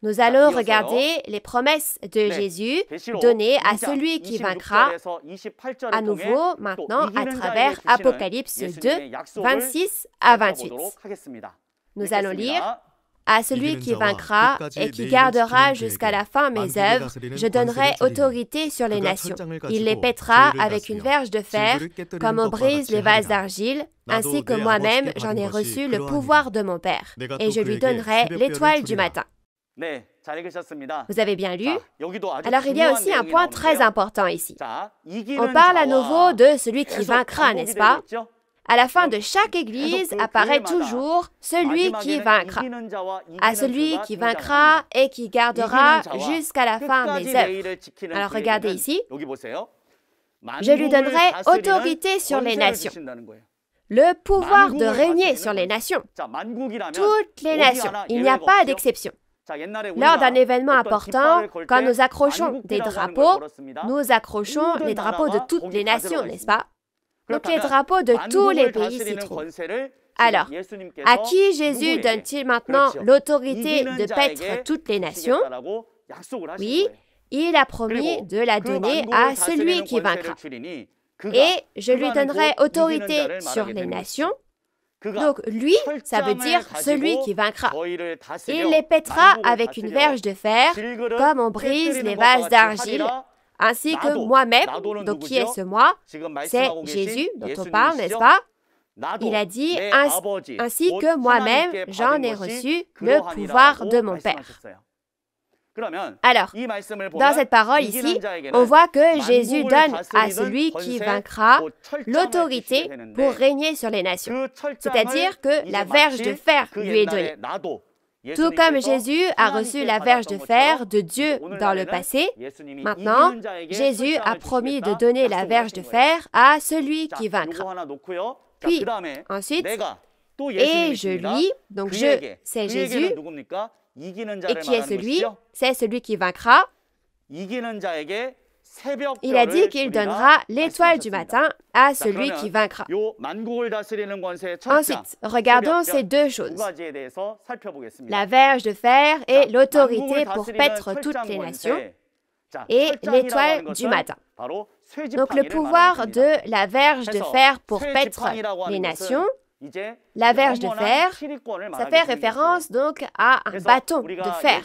Nous allons regarder les promesses de Jésus données à celui qui vaincra à nouveau maintenant à travers Apocalypse 2, 26 à 28. Nous allons lire « À celui qui vaincra et qui gardera jusqu'à la fin mes œuvres, je donnerai autorité sur les nations. Il les pètera avec une verge de fer, comme on brise les vases d'argile, ainsi que moi-même j'en ai reçu le pouvoir de mon Père, et je lui donnerai l'étoile du matin. » Vous avez bien lu? Alors il y a aussi un point très important ici. On parle à nouveau de celui qui vaincra, n'est-ce pas? À la fin de chaque église apparaît toujours celui qui vaincra. À celui qui vaincra et qui gardera jusqu'à la fin mes œuvres. Alors regardez ici. Je lui donnerai autorité sur les nations. Le pouvoir de régner sur les nations. Toutes les nations. Il n'y a pas d'exception. Lors d'un événement important, quand nous accrochons des drapeaux, nous accrochons les drapeaux de toutes les nations, n'est-ce pas? Donc les drapeaux de tous les pays s'y trouvent. Alors, à qui Jésus donne-t-il maintenant l'autorité de paître toutes les nations? Oui, il a promis de la donner à celui qui vaincra. Et je lui donnerai autorité sur les nations. Donc lui, ça veut dire celui qui vaincra. Il les pètera avec une verge de fer, comme on brise les vases d'argile, ainsi que moi-même. Donc qui est ce moi? C'est Jésus dont on parle, n'est-ce pas? Il a dit, ainsi que moi-même, j'en ai reçu le pouvoir de mon Père. Alors, dans cette parole ici, on voit que Jésus donne à celui qui vaincra l'autorité pour régner sur les nations. C'est-à-dire que la verge de fer lui est donnée. Tout comme Jésus a reçu la verge de fer de Dieu dans le passé, maintenant, Jésus a promis de donner la verge de fer à celui qui vaincra. Puis, ensuite, et je lui, donc je, c'est Jésus, et qui est celui? C'est celui qui vaincra. Il a dit qu'il donnera l'étoile du matin à celui qui vaincra. Ensuite, regardons ces deux choses. La verge de fer et l'autorité pour paître toutes les nations et l'étoile du matin. Donc le pouvoir de la verge de fer pour paître les nations, la verge de fer, ça fait référence donc à un bâton de fer.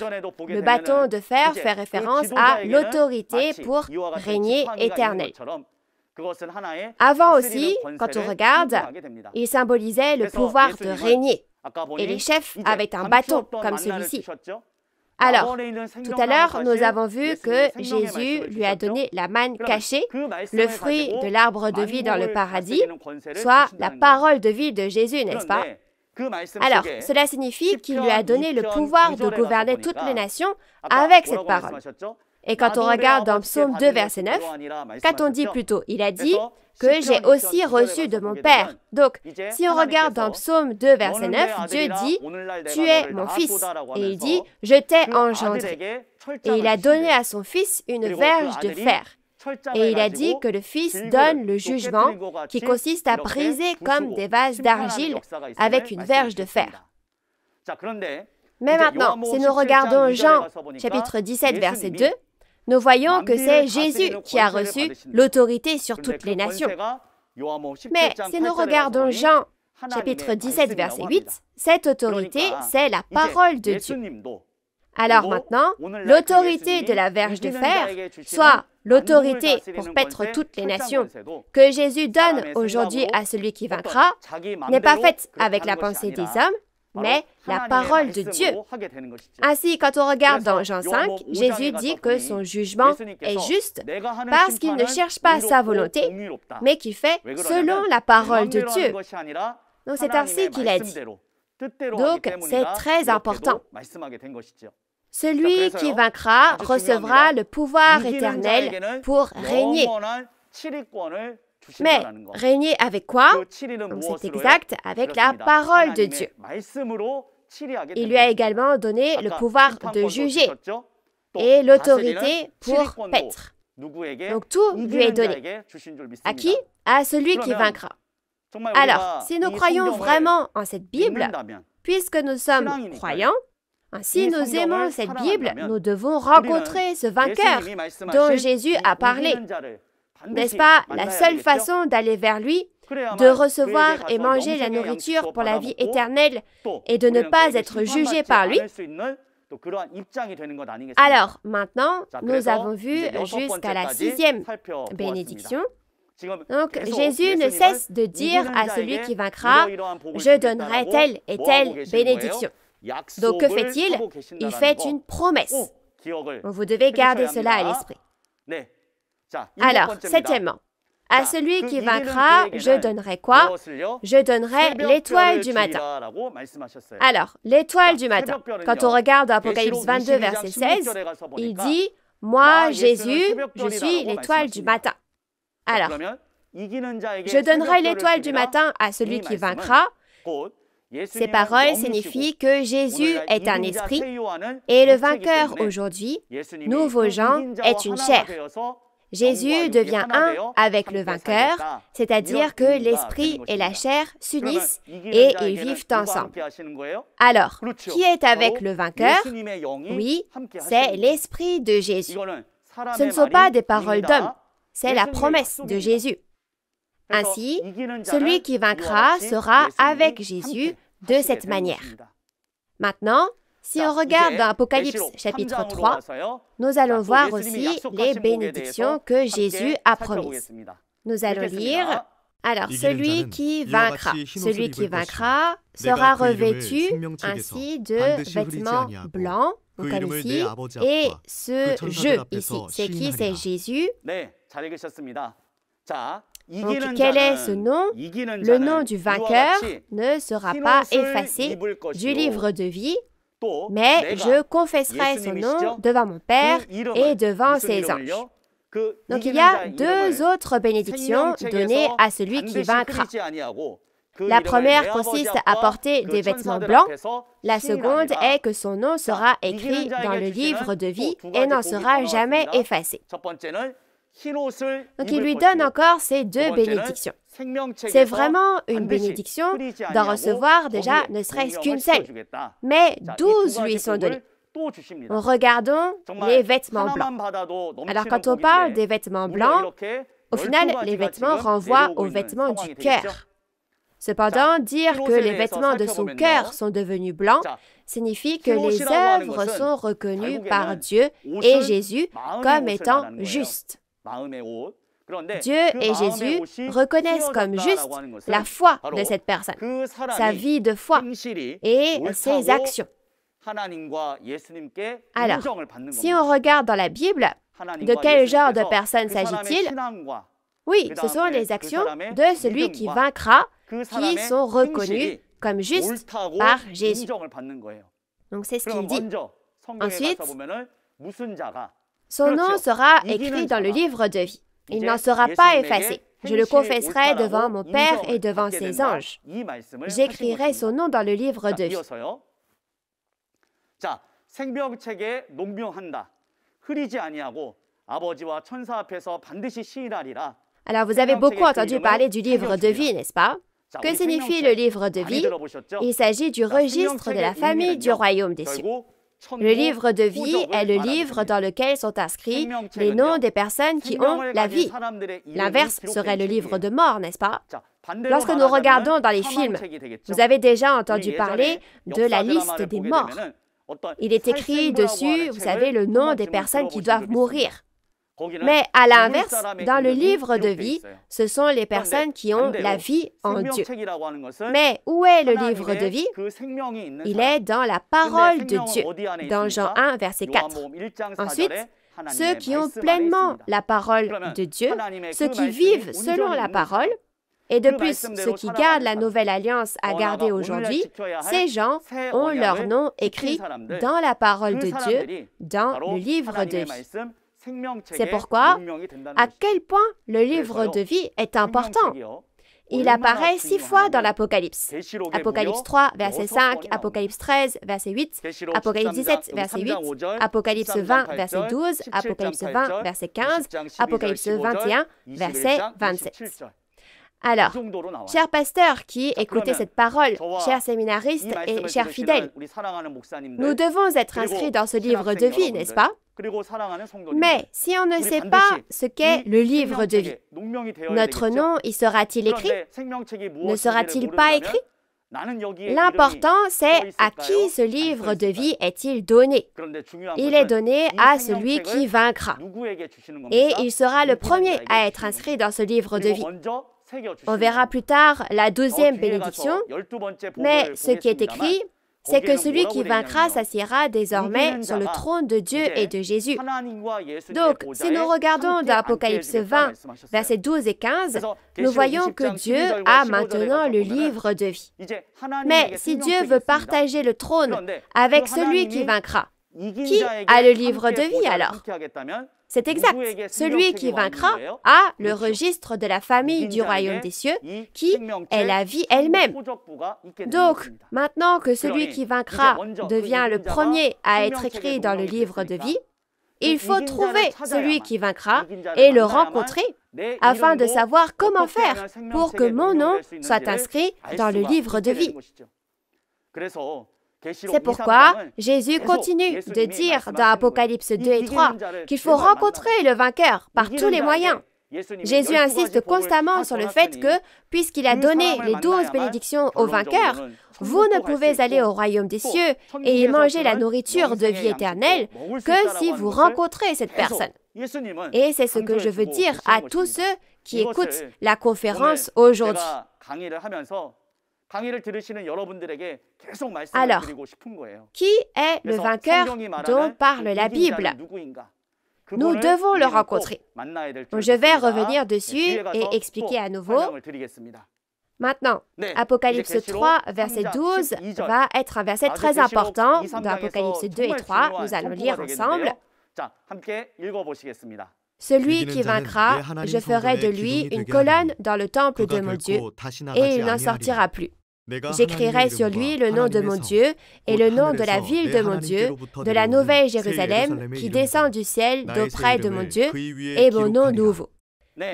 Le bâton de fer fait référence à l'autorité pour régner éternel. Avant aussi, quand on regarde, il symbolisait le pouvoir de régner. Et les chefs avaient un bâton comme celui-ci. Alors, tout à l'heure, nous avons vu que Jésus lui a donné la manne cachée, le fruit de l'arbre de vie dans le paradis, soit la parole de vie de Jésus, n'est-ce pas? Alors, cela signifie qu'il lui a donné le pouvoir de gouverner toutes les nations avec cette parole. Et quand on regarde dans Psaume 2, verset 9, qu'a-t-on dit plus tôt? Il a dit que j'ai aussi reçu de mon Père. Donc, si on regarde dans Psaume 2, verset 9, Dieu dit « Tu es mon fils » et il dit « Je t'ai engendré ». Et il a donné à son fils une verge de fer. Et il a dit que le Fils donne le jugement qui consiste à briser comme des vases d'argile avec une verge de fer. Mais maintenant, si nous regardons Jean, chapitre 17, verset 2, nous voyons que c'est Jésus qui a reçu l'autorité sur toutes les nations. Mais si nous regardons Jean, chapitre 17, verset 8, cette autorité, c'est la parole de Dieu. Alors maintenant, l'autorité de la verge de fer, soit l'autorité pour paître toutes les nations, que Jésus donne aujourd'hui à celui qui vaincra, n'est pas faite avec la pensée des hommes, mais la parole de Dieu. Ainsi, quand on regarde dans Jean 5, Jésus dit que son jugement est juste parce qu'il ne cherche pas sa volonté, mais qu'il fait selon la parole de Dieu. Donc c'est ainsi qu'il a dit. Donc c'est très important. Celui qui vaincra recevra le pouvoir éternel pour régner. Mais régner avec quoi? C'est exact, avec la parole de Dieu. Il lui a également donné le pouvoir de juger et l'autorité pour paître. Donc tout lui est donné. À qui? À celui qui vaincra. Alors, si nous croyons vraiment en cette Bible, puisque nous sommes croyants, si nous aimons cette Bible, nous devons rencontrer ce vainqueur dont Jésus a parlé. N'est-ce pas la seule façon d'aller vers lui, de recevoir et manger la nourriture pour la vie éternelle et de ne pas être jugé par lui? Alors, maintenant, nous avons vu jusqu'à la 6e bénédiction. Donc, Jésus ne cesse de dire à celui qui vaincra, « Je donnerai telle et telle bénédiction ». Donc, que fait-il? Il fait une promesse. Vous devez garder cela à l'esprit. Alors, septièmement, à celui qui vaincra, je donnerai quoi? Je donnerai l'étoile du matin. Alors, l'étoile du matin. Quand on regarde Apocalypse 22, verset 16, il dit, « Moi, Jésus, je suis l'étoile du matin. » Alors, je donnerai l'étoile du matin à celui qui vaincra. Ces paroles signifient que Jésus est un esprit et le vainqueur aujourd'hui, nouveau Jean, est une chair. Jésus devient un avec le vainqueur, c'est-à-dire que l'esprit et la chair s'unissent et ils vivent ensemble. Alors, qui est avec le vainqueur? Oui, c'est l'esprit de Jésus. Ce ne sont pas des paroles d'hommes, c'est la promesse de Jésus. Ainsi, celui qui vaincra sera avec Jésus de cette manière. Maintenant, si on regarde dans Apocalypse chapitre 3, nous allons voir aussi les bénédictions que Jésus a promises. Nous allons lire Alors, celui qui vaincra sera revêtu ainsi de vêtements blancs, comme ici, et ce « je » ici, c'est qui? C'est Jésus. Donc, quel est ce nom? Le nom du vainqueur ne sera pas effacé du livre de vie, mais je confesserai son nom devant mon Père et devant ses anges. Donc, il y a deux autres bénédictions données à celui qui vaincra. La première consiste à porter des vêtements blancs. La seconde est que son nom sera écrit dans le livre de vie et n'en sera jamais effacé. Donc, il lui donne encore ces deux bénédictions. C'est vraiment une bénédiction d'en recevoir déjà ne serait-ce qu'une seule, mais 12 lui sont données. Regardons les vêtements blancs. Alors, quand on parle des vêtements blancs, au final, les vêtements renvoient aux vêtements du cœur. Cependant, dire que les vêtements de son cœur sont devenus blancs signifie que les œuvres sont reconnues par Dieu et Jésus comme étant justes. Dieu et Jésus reconnaissent comme juste la foi de cette personne, sa vie de foi et ses actions. Alors, si on regarde dans la Bible, de quel genre de personne s'agit-il? Oui, ce sont les actions de celui qui vaincra qui sont reconnues comme justes par Jésus. Donc, c'est ce qu'il dit. Ensuite, son nom sera écrit dans le livre de vie. Il n'en sera pas effacé. Je le confesserai devant mon Père et devant ses anges. J'écrirai son nom dans le livre de vie. Alors, vous avez beaucoup entendu parler du livre de vie, n'est-ce pas? Que signifie le livre de vie? Il s'agit du registre de la famille du royaume des cieux. Le livre de vie est le livre dans lequel sont inscrits les noms des personnes qui ont la vie. L'inverse serait le livre de mort, n'est-ce pas? Lorsque nous regardons dans les films, vous avez déjà entendu parler de la liste des morts. Il est écrit dessus, vous savez, le nom des personnes qui doivent mourir. Mais à l'inverse, dans le livre de vie, ce sont les personnes qui ont la vie en Dieu. Mais où est le livre de vie? Il est dans la parole de Dieu, dans Jean 1, verset 4. Ensuite, ceux qui ont pleinement la parole de Dieu, ceux qui vivent selon la parole, et de plus, ceux qui gardent la nouvelle alliance à garder aujourd'hui, ces gens ont leur nom écrit dans la parole de Dieu, dans le livre de vie. C'est pourquoi, à quel point le livre de vie est important. Il apparaît 6 fois dans l'Apocalypse. Apocalypse 3, verset 5, Apocalypse 13, verset 8, Apocalypse 17, verset 8, Apocalypse 20, verset 12, Apocalypse 20, verset 15, Apocalypse 21, verset 27. Alors, chers pasteurs qui écoutez cette parole, chers séminaristes et chers fidèles, nous devons être inscrits dans ce livre de vie, n'est-ce pas? Mais si on ne sait pas ce qu'est le livre de vie, notre nom y sera-t-il écrit? Ne sera-t-il pas écrit? L'important, c'est à qui ce livre de vie est-il donné? Il est donné à celui qui vaincra. Et il sera le premier à être inscrit dans ce livre de vie. On verra plus tard la 12e bénédiction, mais ce qui est écrit, c'est que celui qui vaincra s'assiera désormais sur le trône de Dieu et de Jésus. Donc, si nous regardons dans Apocalypse 20, versets 12 et 15, nous voyons que Dieu a maintenant le livre de vie. Mais si Dieu veut partager le trône avec celui qui vaincra, qui a le livre de vie alors? C'est exact. Celui qui vaincra a le registre de la famille du royaume des cieux, qui est la vie elle-même. Donc, maintenant que celui qui vaincra devient le premier à être écrit dans le livre de vie, il faut trouver celui qui vaincra et le rencontrer afin de savoir comment faire pour que mon nom soit inscrit dans le livre de vie. C'est pourquoi Jésus continue de dire dans Apocalypse 2 et 3 qu'il faut rencontrer le vainqueur par tous les moyens. Jésus insiste constamment sur le fait que, puisqu'il a donné les 12 bénédictions aux vainqueurs, vous ne pouvez aller au royaume des cieux et y manger la nourriture de vie éternelle que si vous rencontrez cette personne. Et c'est ce que je veux dire à tous ceux qui écoutent la conférence aujourd'hui. Alors, qui est le vainqueur dont parle la Bible? Nous devons le rencontrer. Je vais revenir dessus et expliquer à nouveau. Maintenant, Apocalypse 3, verset 12 va être un verset très important. Dans Apocalypse 2 et 3, nous allons lire ensemble. Celui qui vaincra, je ferai de lui une colonne dans le temple de mon Dieu, et il n'en sortira plus. J'écrirai sur lui le nom de mon Dieu et le nom de la ville de mon Dieu, de la nouvelle Jérusalem qui descend du ciel d'auprès de mon Dieu, et mon nom nouveau.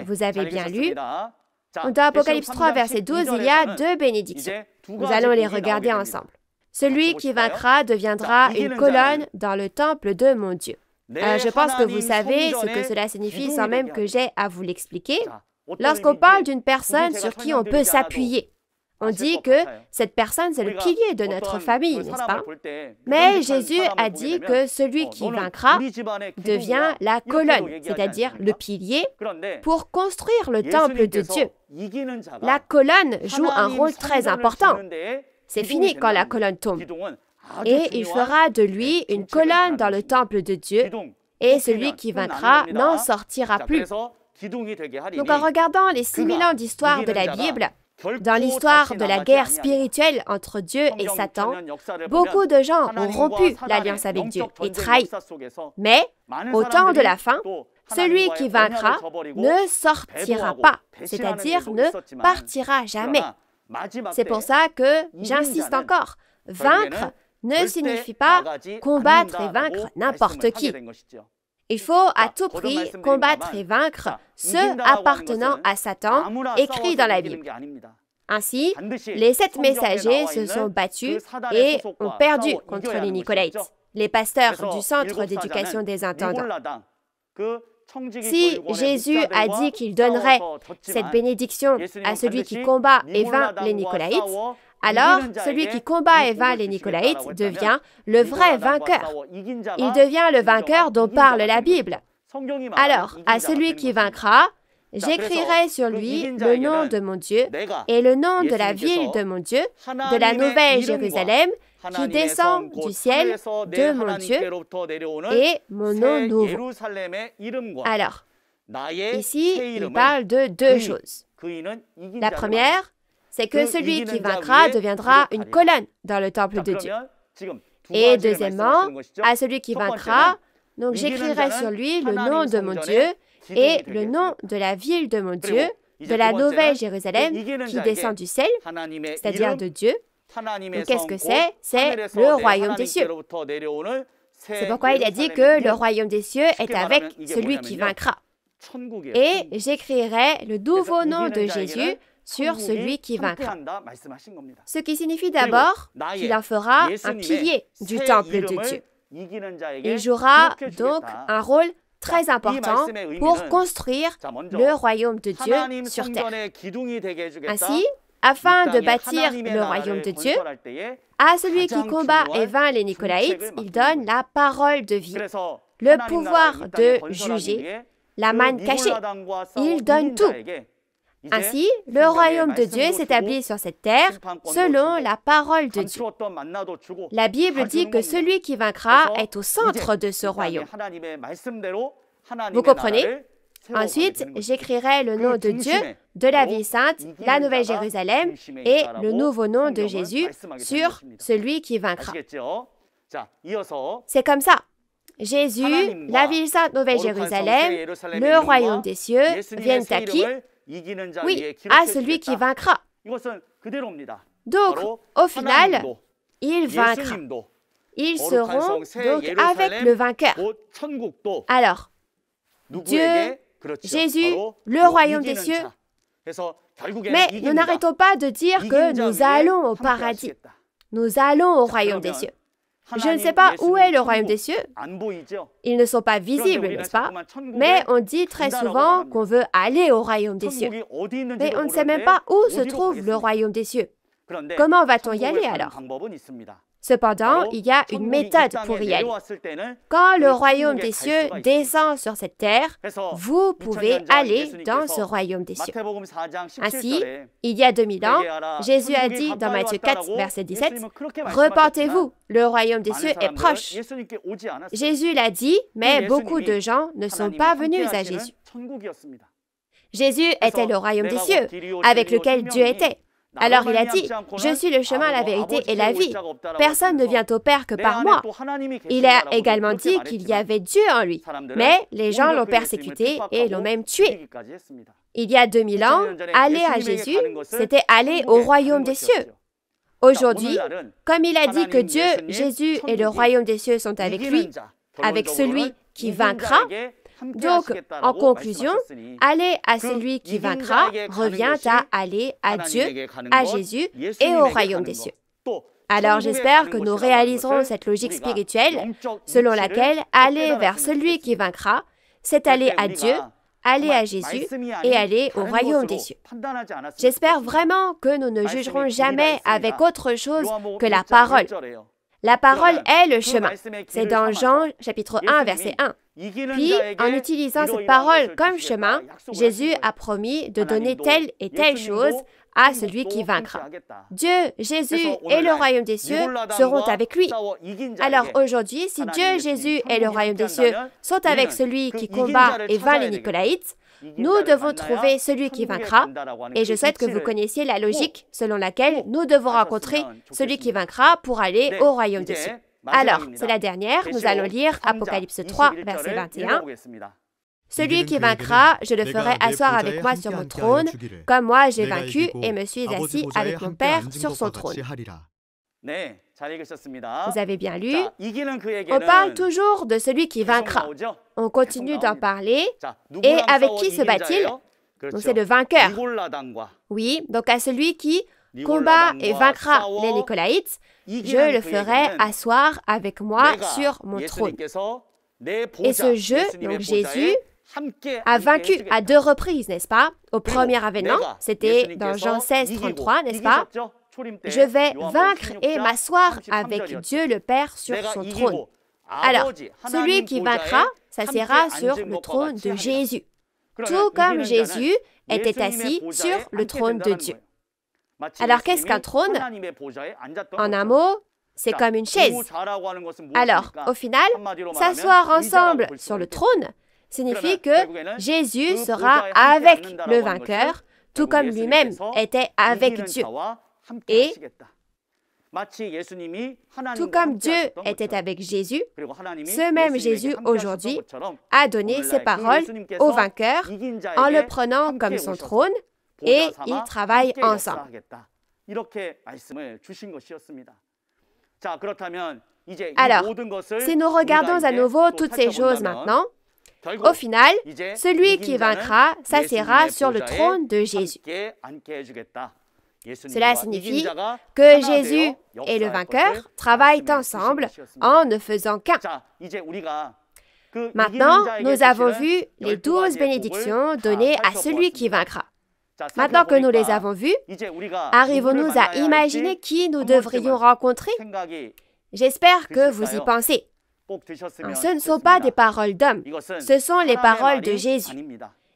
Vous avez bien lu. Dans Apocalypse 3, verset 12, il y a deux bénédictions. Nous allons les regarder ensemble. Celui qui vaincra deviendra une colonne dans le temple de mon Dieu. Je pense que vous savez ce que cela signifie sans même que j'aie à vous l'expliquer. Lorsqu'on parle d'une personne sur qui on peut s'appuyer, on dit que cette personne, c'est le pilier de notre famille, n'est-ce pas? Mais Jésus a dit que celui qui vaincra devient la colonne, c'est-à-dire le pilier, pour construire le temple de Dieu. La colonne joue un rôle très important. C'est fini quand la colonne tombe. Et il fera de lui une colonne dans le temple de Dieu, et celui qui vaincra n'en sortira plus. Donc en regardant les 6000 ans d'histoire de la Bible, dans l'histoire de la guerre spirituelle entre Dieu et Satan, beaucoup de gens ont rompu l'alliance avec Dieu et trahi. Mais, au temps de la fin, celui qui vaincra ne sortira pas, c'est-à-dire ne partira jamais. C'est pour ça que j'insiste encore, vaincre ne signifie pas combattre et vaincre n'importe qui. Il faut à tout prix combattre et vaincre ceux appartenant à Satan, écrits dans la Bible. Ainsi, les 7 messagers se sont battus et ont perdu contre les Nicolaïtes, les pasteurs du centre d'éducation des intendants. Si Jésus a dit qu'il donnerait cette bénédiction à celui qui combat et vainc les Nicolaïtes, alors celui qui combat et vainc les Nicolaïtes devient le vrai vainqueur. Il devient le vainqueur dont parle la Bible. Alors, à celui qui vaincra, j'écrirai sur lui le nom de mon Dieu et le nom de la ville de mon Dieu, de la nouvelle Jérusalem, qui descend du ciel de mon Dieu, et mon nom nouveau. Alors, ici, il parle de deux choses. La première, c'est que celui qui vaincra deviendra une colonne dans le temple de Dieu. Et deuxièmement, à celui qui vaincra, donc j'écrirai sur lui le nom de mon Dieu et le nom de la ville de mon Dieu, de la nouvelle Jérusalem qui descend du ciel, c'est-à-dire de Dieu. Qu'est-ce que c'est? C'est le royaume des cieux. C'est pourquoi il a dit que le royaume des cieux est avec celui qui vaincra. Et j'écrirai le nouveau nom de Jésus sur celui qui vaincra. Ce qui signifie d'abord qu'il en fera un pilier du temple de Dieu. Il jouera donc un rôle très important pour construire le royaume de Dieu sur terre. Ainsi, afin de bâtir le royaume de Dieu, à celui qui combat et vainc les Nicolaïtes, il donne la parole de vie, le pouvoir de juger, la manne cachée. Il donne tout. Ainsi, le royaume de Dieu s'établit sur cette terre selon la parole de Dieu. La Bible dit que celui qui vaincra est au centre de ce royaume. Vous comprenez? Ensuite, j'écrirai le nom de Dieu, de la ville sainte, la nouvelle Jérusalem et le nouveau nom de Jésus sur celui qui vaincra. C'est comme ça. Jésus, la ville sainte, nouvelle Jérusalem, le royaume des cieux viennent à qui? Oui, à celui qui vaincra. Donc, au final, il vaincra. Ils seront donc avec le vainqueur. Alors, Dieu, Jésus, le royaume des cieux. Mais nous n'arrêtons pas de dire que nous allons au paradis. Nous allons au royaume des cieux. Je ne sais pas où est le royaume des cieux. Ils ne sont pas visibles, n'est-ce pas? Mais on dit très souvent qu'on veut aller au royaume des cieux. Mais on ne sait même pas où se trouve le royaume des cieux. Comment va-t-on y aller alors? Cependant, il y a une méthode pour y aller. Quand le royaume des cieux descend sur cette terre, vous pouvez aller dans ce royaume des cieux. Ainsi, il y a 2000 ans, Jésus a dit dans Matthieu 4, verset 17, « Repentez-vous, le royaume des cieux est proche. » Jésus l'a dit, mais beaucoup de gens ne sont pas venus à Jésus. Jésus était le royaume des cieux, avec lequel Dieu était. Alors il a dit, « Je suis le chemin, la vérité et la vie. Personne ne vient au Père que par moi. » Il a également dit qu'il y avait Dieu en lui, mais les gens l'ont persécuté et l'ont même tué. Il y a 2000 ans, aller à Jésus, c'était aller au royaume des cieux. Aujourd'hui, comme il a dit que Dieu, Jésus et le royaume des cieux sont avec lui, avec celui qui vaincra, donc, en conclusion, aller à celui qui vaincra revient à aller à Dieu, à Jésus et au royaume des cieux. Alors j'espère que nous réaliserons cette logique spirituelle selon laquelle aller vers celui qui vaincra, c'est aller à Dieu, aller à Jésus et aller au royaume des cieux. J'espère vraiment que nous ne jugerons jamais avec autre chose que la parole. La parole est le chemin. C'est dans Jean chapitre 1, verset 1. Puis, en utilisant cette parole comme chemin, Jésus a promis de donner telle et telle chose à celui qui vaincra. Dieu, Jésus et le royaume des cieux seront avec lui. Alors aujourd'hui, si Dieu, Jésus et le royaume des cieux sont avec celui qui combat et vainc les Nicolaïtes, nous devons trouver celui qui vaincra, et je souhaite que vous connaissiez la logique selon laquelle nous devons rencontrer celui qui vaincra pour aller au royaume des cieux. Alors, c'est la dernière, nous allons lire Apocalypse 3, verset 21. Celui qui vaincra, je le ferai asseoir avec moi sur mon trône, comme moi j'ai vaincu et me suis assis avec mon Père sur son trône. Vous avez bien lu. On parle toujours de celui qui vaincra. On continue d'en parler. Et avec qui se bat-il? Donc c'est le vainqueur. Oui, donc à celui qui combat et vaincra les Nicolaïtes, je le ferai asseoir avec moi sur mon trône. Et ce jeu, donc Jésus, a vaincu à 2 reprises, n'est-ce pas? Au premier avènement, c'était dans Jean 16, 33, n'est-ce pas? Je vais vaincre et m'asseoir avec Dieu le Père sur son trône. Alors, celui qui vaincra s'assiera sur le trône de Jésus, tout comme Jésus était assis sur le trône de Dieu. Alors, qu'est-ce qu'un trône? En un mot, c'est comme une chaise. Alors, au final, s'asseoir ensemble sur le trône signifie que Jésus sera avec le vainqueur, tout comme lui-même était avec Dieu. Et tout comme Dieu était avec Jésus, ce même Jésus aujourd'hui a donné ses paroles au vainqueur en le prenant comme son trône et ils travaillent ensemble. Alors, si nous regardons à nouveau toutes ces choses maintenant, au final, celui qui vaincra s'assiera sur le trône de Jésus. Cela signifie que Jésus et le vainqueur travaillent ensemble en ne faisant qu'un. Maintenant, nous avons vu les 12 bénédictions données à celui qui vaincra. Maintenant que nous les avons vues, arrivons-nous à imaginer qui nous devrions rencontrer? J'espère que vous y pensez. Ce ne sont pas des paroles d'hommes, ce sont les paroles de Jésus.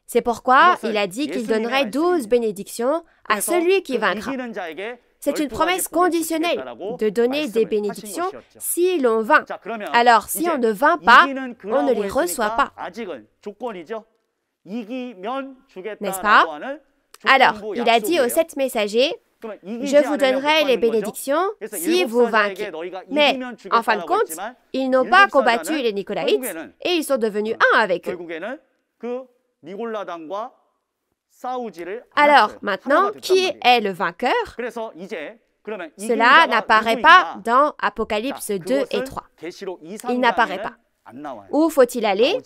C'est pourquoi il a dit qu'il donnerait 12 bénédictions à celui qui vaincra. C'est une promesse conditionnelle de donner des bénédictions si l'on vainc. Alors, si on ne vainc pas, on ne les reçoit pas. N'est-ce pas? Alors, il a dit aux 7 messagers, « Je vous donnerai les bénédictions si vous vainquez. » Mais, en fin de compte, ils n'ont pas combattu les Nicolaïtes et ils sont devenus un avec eux. Alors, maintenant, qui est le vainqueur? Cela n'apparaît pas dans Apocalypse 2 et 3. Il n'apparaît pas. Où faut-il aller?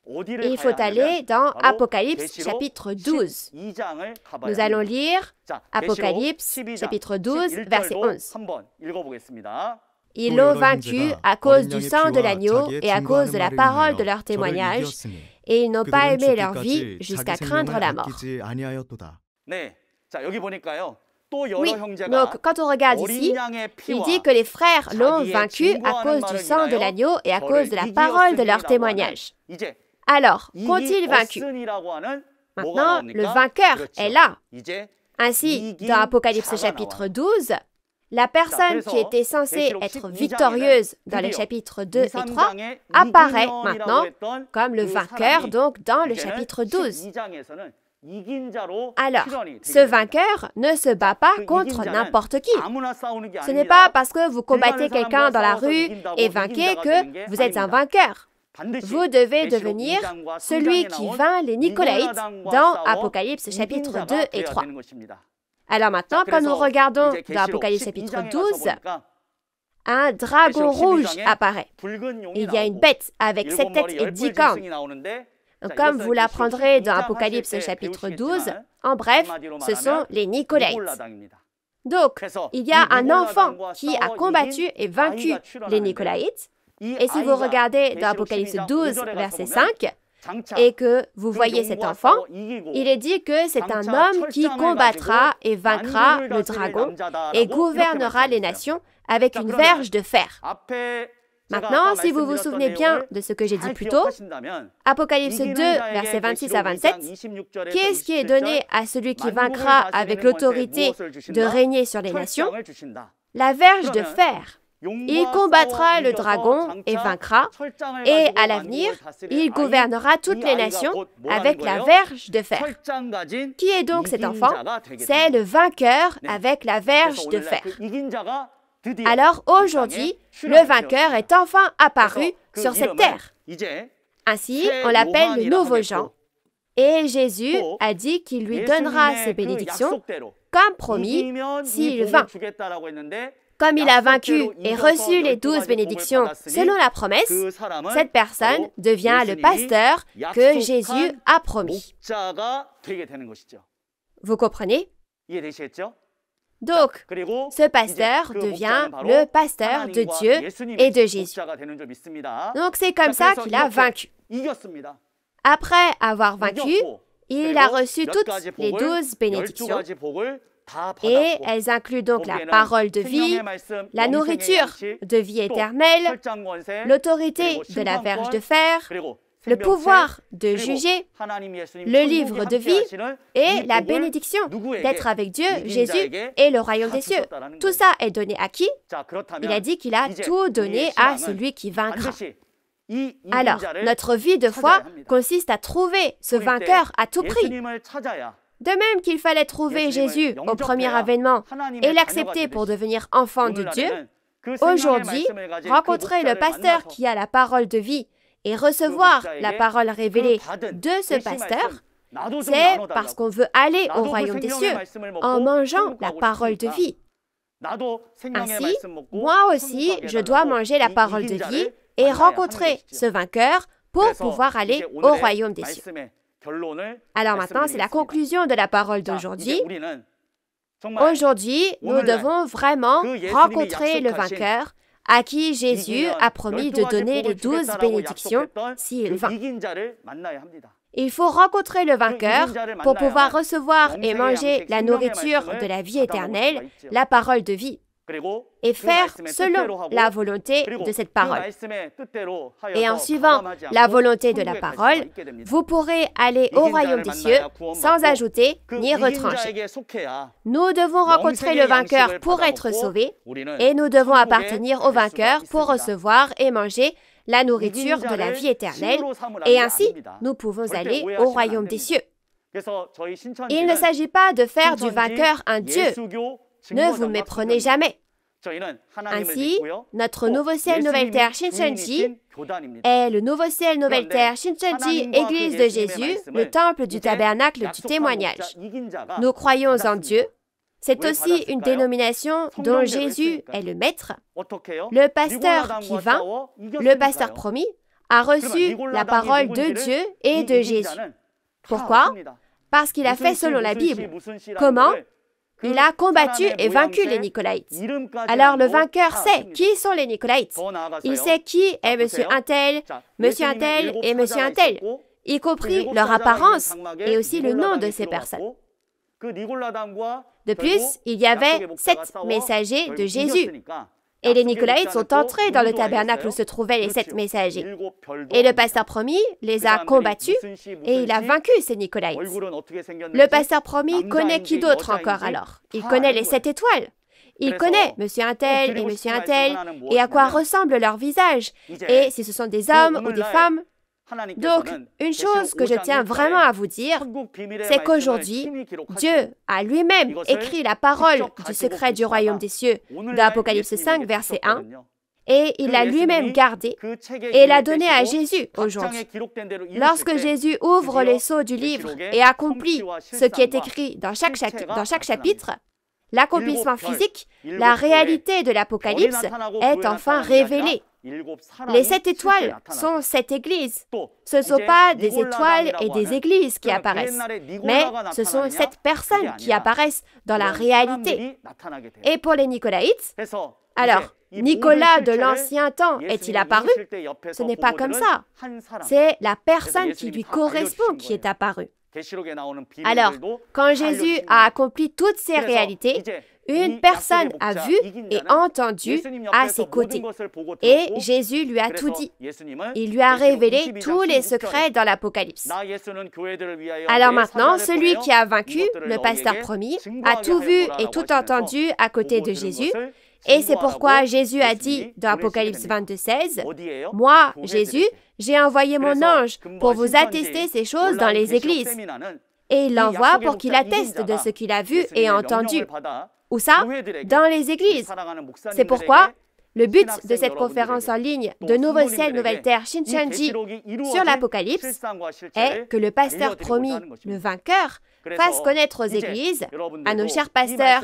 Il faut aller dans Apocalypse chapitre 12. Nous allons lire Apocalypse chapitre 12, verset 11. Ils l'ont vaincu à cause du sang de l'agneau et à cause de la parole de leur témoignage, et ils n'ont pas aimé leur vie jusqu'à craindre la mort. Oui, donc quand on regarde ici, il dit que les frères l'ont vaincu à cause du sang de l'agneau et à cause de la parole de leur témoignage. Alors, qu'ont-ils vaincu? Maintenant, le vainqueur est là. Ainsi, dans Apocalypse chapitre 12, la personne qui était censée être victorieuse dans les chapitres 2 et 3 apparaît maintenant comme le vainqueur, donc dans le chapitre 12. Alors, ce vainqueur ne se bat pas contre n'importe qui. Ce n'est pas parce que vous combattez quelqu'un dans la rue et vainquez que vous êtes un vainqueur. Vous devez devenir celui qui vainc les Nicolaïtes dans Apocalypse chapitre 2 et 3. Alors maintenant, quand nous regardons dans Apocalypse chapitre 12, un dragon rouge apparaît. Il y a une bête avec 7 têtes et 10 cornes. Comme vous l'apprendrez dans Apocalypse chapitre 12, en bref, ce sont les Nicolaïtes. Donc, il y a un enfant qui a combattu et vaincu les Nicolaïtes. Et si vous regardez dans Apocalypse 12, verset 5, et que vous voyez cet enfant, il est dit que c'est un homme qui combattra et vaincra le dragon et gouvernera les nations avec une verge de fer. Maintenant, si vous vous souvenez bien de ce que j'ai dit plus tôt, Apocalypse 2, versets 26 à 27, qu'est-ce qui est donné à celui qui vaincra avec l'autorité de régner sur les nations? La verge de fer. Il combattra le dragon et vaincra, et à l'avenir, il gouvernera toutes les nations avec la verge de fer. Qui est donc cet enfant? C'est le vainqueur avec la verge de fer. Alors aujourd'hui, le vainqueur est enfin apparu sur cette terre. Ainsi, on l'appelle le nouveau Jean. Et Jésus a dit qu'il lui donnera ses bénédictions, comme promis, s'il vainc. Comme il a vaincu et reçu les 12 bénédictions selon la promesse, cette personne devient le pasteur que Jésus a promis. Vous comprenez? Donc, ce pasteur devient le pasteur de Dieu et de Jésus. Donc, c'est comme ça qu'il a vaincu. Après avoir vaincu, il a reçu toutes les 12 bénédictions. Et elles incluent donc la parole de vie, la nourriture de vie éternelle, l'autorité de la verge de fer, le pouvoir de juger, le livre de vie et la bénédiction d'être avec Dieu, Jésus et le royaume des cieux. Tout ça est donné à qui? Il a dit qu'il a tout donné à celui qui vaincra. Alors, notre vie de foi consiste à trouver ce vainqueur à tout prix. De même qu'il fallait trouver Jésus au premier avènement et l'accepter pour devenir enfant de Dieu, aujourd'hui, rencontrer le pasteur qui a la parole de vie et recevoir la parole révélée de ce pasteur, c'est parce qu'on veut aller au royaume des cieux en mangeant la parole de vie. Ainsi, moi aussi, je dois manger la parole de vie et rencontrer ce vainqueur pour pouvoir aller au royaume des cieux. Alors maintenant, c'est la conclusion de la parole d'aujourd'hui. Aujourd'hui, nous devons vraiment rencontrer le vainqueur à qui Jésus a promis de donner les 12 bénédictions s'il vainc. Il faut rencontrer le vainqueur pour pouvoir recevoir et manger la nourriture de la vie éternelle, la parole de vie, et faire selon la volonté de cette parole. Et en suivant la volonté de la parole, vous pourrez aller au royaume des cieux sans ajouter ni retrancher. Nous devons rencontrer le vainqueur pour être sauvés et nous devons appartenir au vainqueur pour recevoir et manger la nourriture de la vie éternelle et ainsi nous pouvons aller au royaume des cieux. Il ne s'agit pas de faire du vainqueur un Dieu. Ne vous méprenez jamais. Ainsi, notre nouveau ciel, nouvelle terre, Shincheonji, est le nouveau ciel, nouvelle terre, Shincheonji, Église de Jésus, le temple du tabernacle du témoignage. Nous croyons en Dieu. C'est aussi une dénomination dont Jésus est le maître. Le pasteur qui vint, le pasteur promis, a reçu la parole de Dieu et de Jésus. Pourquoi? Parce qu'il a fait selon la Bible. Comment? Il a combattu et vaincu les Nicolaïtes. Alors le vainqueur sait qui sont les Nicolaïtes. Il sait qui est Monsieur Untel et Monsieur Untel, y compris leur apparence et aussi le nom de ces personnes. De plus, il y avait 7 messagers de Jésus. Et les Nicolaïtes sont entrés dans le tabernacle où se trouvaient les 7 messagers. Et le pasteur promis les a combattus et il a vaincu ces Nicolaïtes. Le pasteur promis connaît qui d'autre encore alors? Il connaît les 7 étoiles. Il connaît monsieur un tel et monsieur un tel et à quoi ressemble leur visage et si ce sont des hommes ou des femmes. Donc, une chose que je tiens vraiment à vous dire, c'est qu'aujourd'hui, Dieu a lui-même écrit la parole du secret du royaume des cieux dans Apocalypse 5, verset 1, et il l'a lui-même gardé et l'a donné à Jésus aujourd'hui. Lorsque Jésus ouvre les sceaux du livre et accomplit ce qui est écrit dans chaque chapitre, l'accomplissement physique, la réalité de l'Apocalypse est enfin révélée. Les 7 étoiles sont 7 églises. Ce ne sont pas des étoiles et des églises qui apparaissent, mais ce sont 7 personnes qui apparaissent dans la réalité. Et pour les Nicolaïtes, alors, Nicolas de l'ancien temps est-il apparu? Ce n'est pas comme ça. C'est la personne qui lui correspond qui est apparue. Alors, quand Jésus a accompli toutes ces réalités, une personne a vu et entendu à ses côtés. Et Jésus lui a tout dit. Il lui a révélé tous les secrets dans l'Apocalypse. Alors maintenant, celui qui a vaincu, le pasteur promis, a tout vu et tout entendu à côté de Jésus. Et c'est pourquoi Jésus a dit dans Apocalypse 22, 16, « Moi, Jésus, j'ai envoyé mon ange pour vous attester ces choses dans les églises. » Et il l'envoie pour qu'il atteste de ce qu'il a vu et entendu. Où ça? Dans les églises. C'est pourquoi le but de cette conférence en ligne de Nouveau Ciel, Nouvelle Terre, Shincheonji sur l'Apocalypse est que le pasteur promis, le vainqueur, fasse connaître aux églises, à nos chers pasteurs,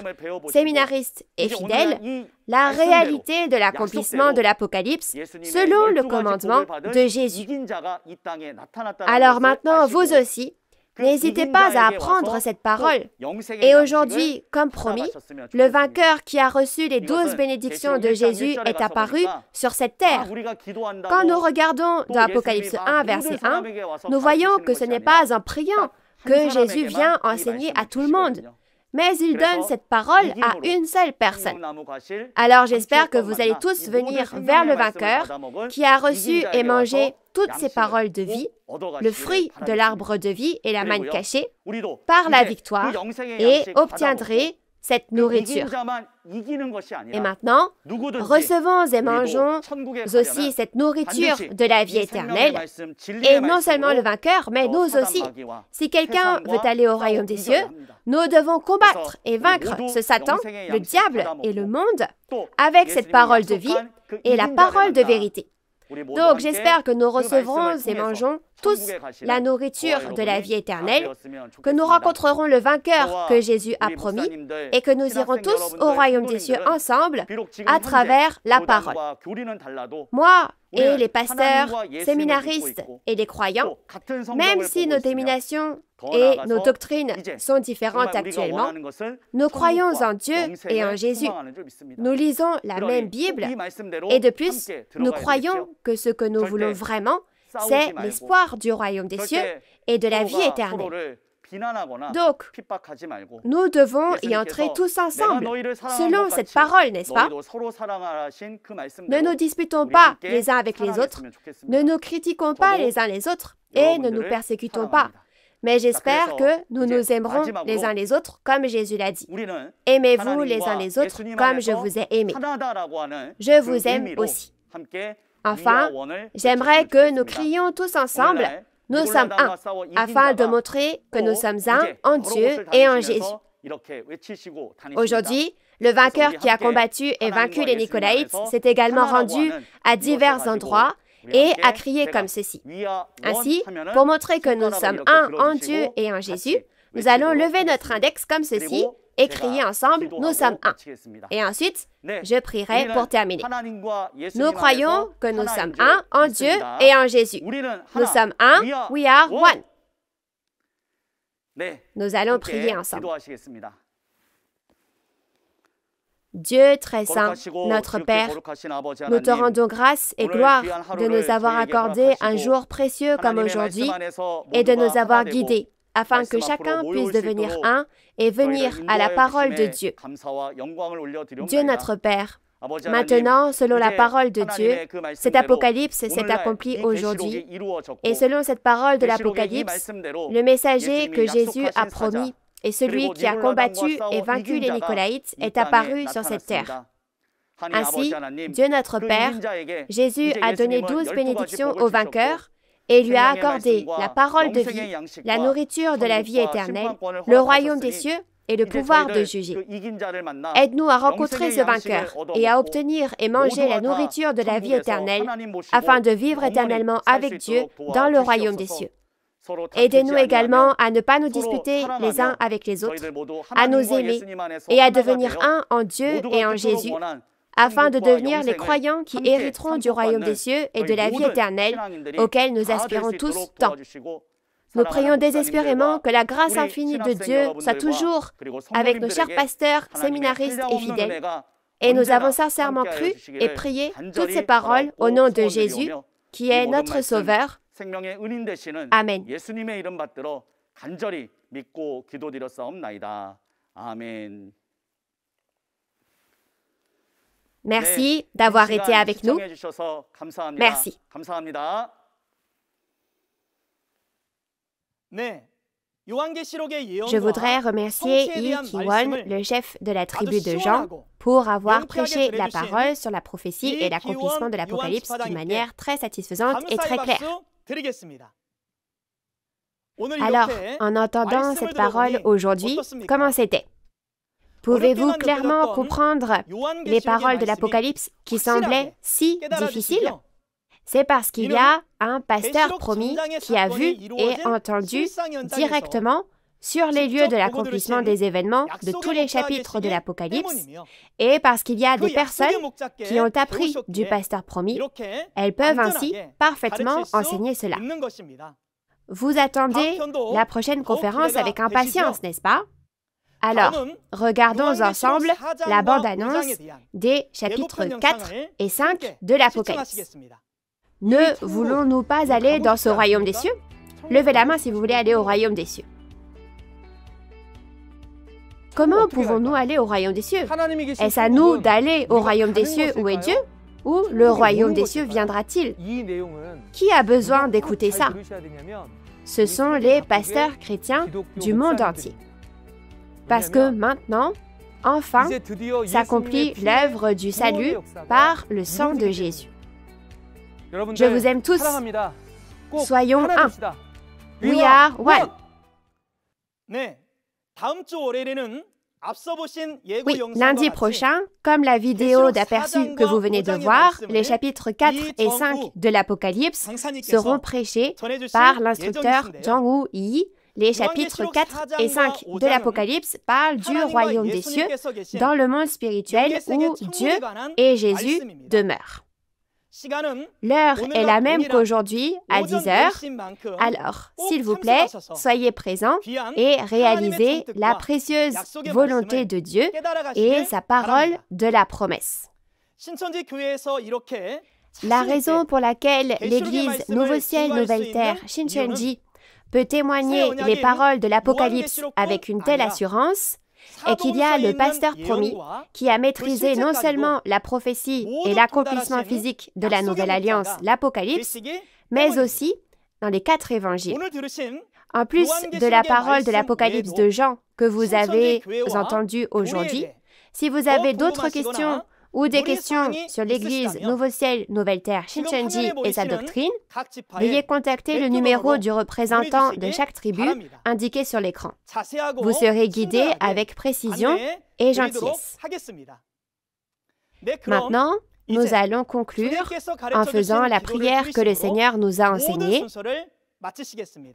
séminaristes et fidèles, la réalité de l'accomplissement de l'Apocalypse selon le commandement de Jésus. Alors maintenant, vous aussi, n'hésitez pas à apprendre cette parole. Et aujourd'hui, comme promis, le vainqueur qui a reçu les 12 bénédictions de Jésus est apparu sur cette terre. Quand nous regardons dans Apocalypse 1, verset 1, nous voyons que ce n'est pas en priant que Jésus vient enseigner à tout le monde, mais il donne cette parole à une seule personne. Alors j'espère que vous allez tous venir vers le vainqueur qui a reçu et mangé toutes ces paroles de vie, le fruit de l'arbre de vie et la manne cachée, par la victoire, et obtiendrez cette nourriture. Et maintenant, recevons et mangeons aussi cette nourriture de la vie éternelle, et non seulement le vainqueur, mais nous aussi. Si quelqu'un veut aller au royaume des cieux, nous devons combattre et vaincre ce Satan, le diable et le monde avec cette parole de vie et la parole de vérité. Donc, j'espère que nous recevrons et mangeons tous la nourriture de la vie éternelle, que nous rencontrerons le vainqueur que Jésus a promis et que nous irons tous au royaume des cieux ensemble à travers la parole. Moi et les pasteurs, séminaristes et les croyants, même si nos dénominations et nos doctrines sont différentes actuellement, nous croyons en Dieu et en Jésus. Nous lisons la même Bible et de plus, nous croyons que ce que nous voulons vraiment, c'est l'espoir du royaume des cieux et de la vie éternelle. Donc, nous devons y entrer tous ensemble, selon cette parole, n'est-ce pas? Ne nous disputons pas les uns avec les autres, ne nous critiquons pas les uns les autres et ne nous persécutons pas. Mais j'espère que nous nous aimerons les uns les autres comme Jésus l'a dit. Aimez-vous les uns les autres comme je vous ai aimés. Je vous aime aussi. Enfin, j'aimerais que nous crions tous ensemble « Nous sommes un » afin de montrer que nous sommes un en Dieu et en Jésus. Aujourd'hui, le vainqueur qui a combattu et vaincu les Nicolaïtes s'est également rendu à divers endroits et a crié comme ceci. Ainsi, pour montrer que nous sommes un en Dieu et en Jésus, nous allons lever notre index comme ceci et crier ensemble « Nous sommes un ». Et ensuite, je prierai pour terminer. Nous croyons que nous sommes un en Dieu et en Jésus. Nous sommes un, we are one. Nous allons prier ensemble. Dieu très saint, notre Père, nous te rendons grâce et gloire de nous avoir accordé un jour précieux comme aujourd'hui et de nous avoir guidés afin que chacun puisse devenir un et venir à la parole de Dieu. Dieu notre Père, maintenant, selon la parole de Dieu, cet apocalypse s'est accompli aujourd'hui. Et selon cette parole de l'Apocalypse, le messager que Jésus a promis et celui qui a combattu et vaincu les Nicolaïtes est apparu sur cette terre. Ainsi, Dieu notre Père, Jésus a donné 12 bénédictions au vainqueur et lui a accordé la parole de vie, la nourriture de la vie éternelle, le royaume des cieux et le pouvoir de juger. Aide-nous à rencontrer ce vainqueur et à obtenir et manger la nourriture de la vie éternelle afin de vivre éternellement avec Dieu dans le royaume des cieux. Aidez-nous également à ne pas nous disputer les uns avec les autres, à nous aimer et à devenir un en Dieu et en Jésus, afin de devenir les croyants qui hériteront du royaume des cieux et de la vie éternelle auquel nous aspirons tous tant. Nous prions désespérément que la grâce infinie de Dieu soit toujours avec nos chers pasteurs, séminaristes et fidèles. Et nous avons sincèrement cru et prié toutes ces paroles au nom de Jésus, qui est notre Sauveur. Amen. Merci d'avoir été avec nous. Merci. Je voudrais remercier Yi Ki-won, le chef de la tribu de Jean, pour avoir prêché la parole sur la prophétie et l'accomplissement de l'Apocalypse d'une manière très satisfaisante et très claire. Alors, en entendant cette parole aujourd'hui, comment c'était? Pouvez-vous clairement comprendre les paroles de l'Apocalypse qui semblaient si difficiles? C'est parce qu'il y a un pasteur promis qui a vu et entendu directement sur les lieux de l'accomplissement des événements de tous les chapitres de l'Apocalypse, et parce qu'il y a des personnes qui ont appris du pasteur promis, elles peuvent ainsi parfaitement enseigner cela. Vous attendez la prochaine conférence avec impatience, n'est-ce pas? Alors, regardons ensemble la bande-annonce des chapitres 4 et 5 de l'Apocalypse. Ne voulons-nous pas aller dans ce royaume des cieux? Levez la main si vous voulez aller au royaume des cieux. Comment pouvons-nous aller au royaume des cieux? Est-ce à nous d'aller au royaume des cieux où est Dieu? Ou le royaume des cieux viendra-t-il? Qui a besoin d'écouter ça? Ce sont les pasteurs chrétiens du monde entier. Parce que maintenant, enfin, s'accomplit l'œuvre du salut par le sang de Jésus. Je vous aime tous. Soyons un. We are one. Oui, lundi prochain, comme la vidéo d'aperçu que vous venez de voir, les chapitres 4 et 5 de l'Apocalypse seront prêchés par l'instructeur Jang-woo Yi. Les chapitres 4 et 5 de l'Apocalypse parlent du royaume des cieux dans le monde spirituel où Dieu et Jésus demeurent. L'heure est la même qu'aujourd'hui, à 10 heures. Alors, s'il vous plaît, soyez présents et réalisez la précieuse volonté de Dieu et sa parole de la promesse. La raison pour laquelle l'Église Nouveau Ciel, Nouvelle Terre, Shincheonji peut témoigner les paroles de l'Apocalypse avec une telle assurance est qu'il y a le pasteur promis qui a maîtrisé non seulement la prophétie et l'accomplissement physique de la Nouvelle Alliance, l'Apocalypse, mais aussi dans les 4 évangiles. En plus de la parole de l'Apocalypse de Jean que vous avez entendue aujourd'hui, si vous avez d'autres questions ou des questions sur l'Église Nouveau Ciel, Nouvelle Terre, Shincheonji et sa doctrine, veuillez contacter le numéro du représentant de chaque tribu indiqué sur l'écran. Vous serez guidé avec précision et gentillesse. Maintenant, nous allons conclure en faisant la prière que le Seigneur nous a enseignée.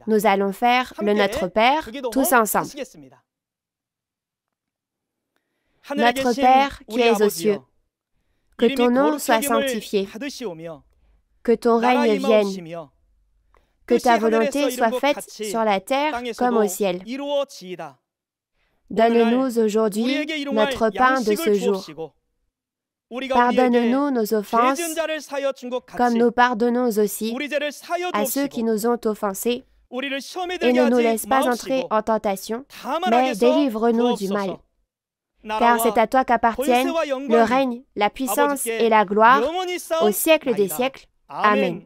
Nous allons faire le Notre Père tous ensemble. Notre Père qui es aux cieux, que ton nom soit sanctifié, que ton règne vienne, que ta volonté soit faite sur la terre comme au ciel. Donne-nous aujourd'hui notre pain de ce jour. Pardonne-nous nos offenses, comme nous pardonnons aussi à ceux qui nous ont offensés, et ne nous laisse pas entrer en tentation, mais délivre-nous du mal. Car c'est à toi qu'appartiennent le règne, la puissance et la gloire au siècle des siècles. Amen.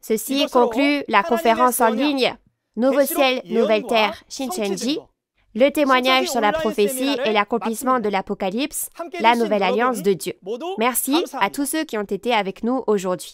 Ceci conclut la conférence en ligne Nouveau ciel, nouvelle terre, Shincheonji, le témoignage sur la prophétie et l'accomplissement de l'Apocalypse, la nouvelle alliance de Dieu. Merci à tous ceux qui ont été avec nous aujourd'hui.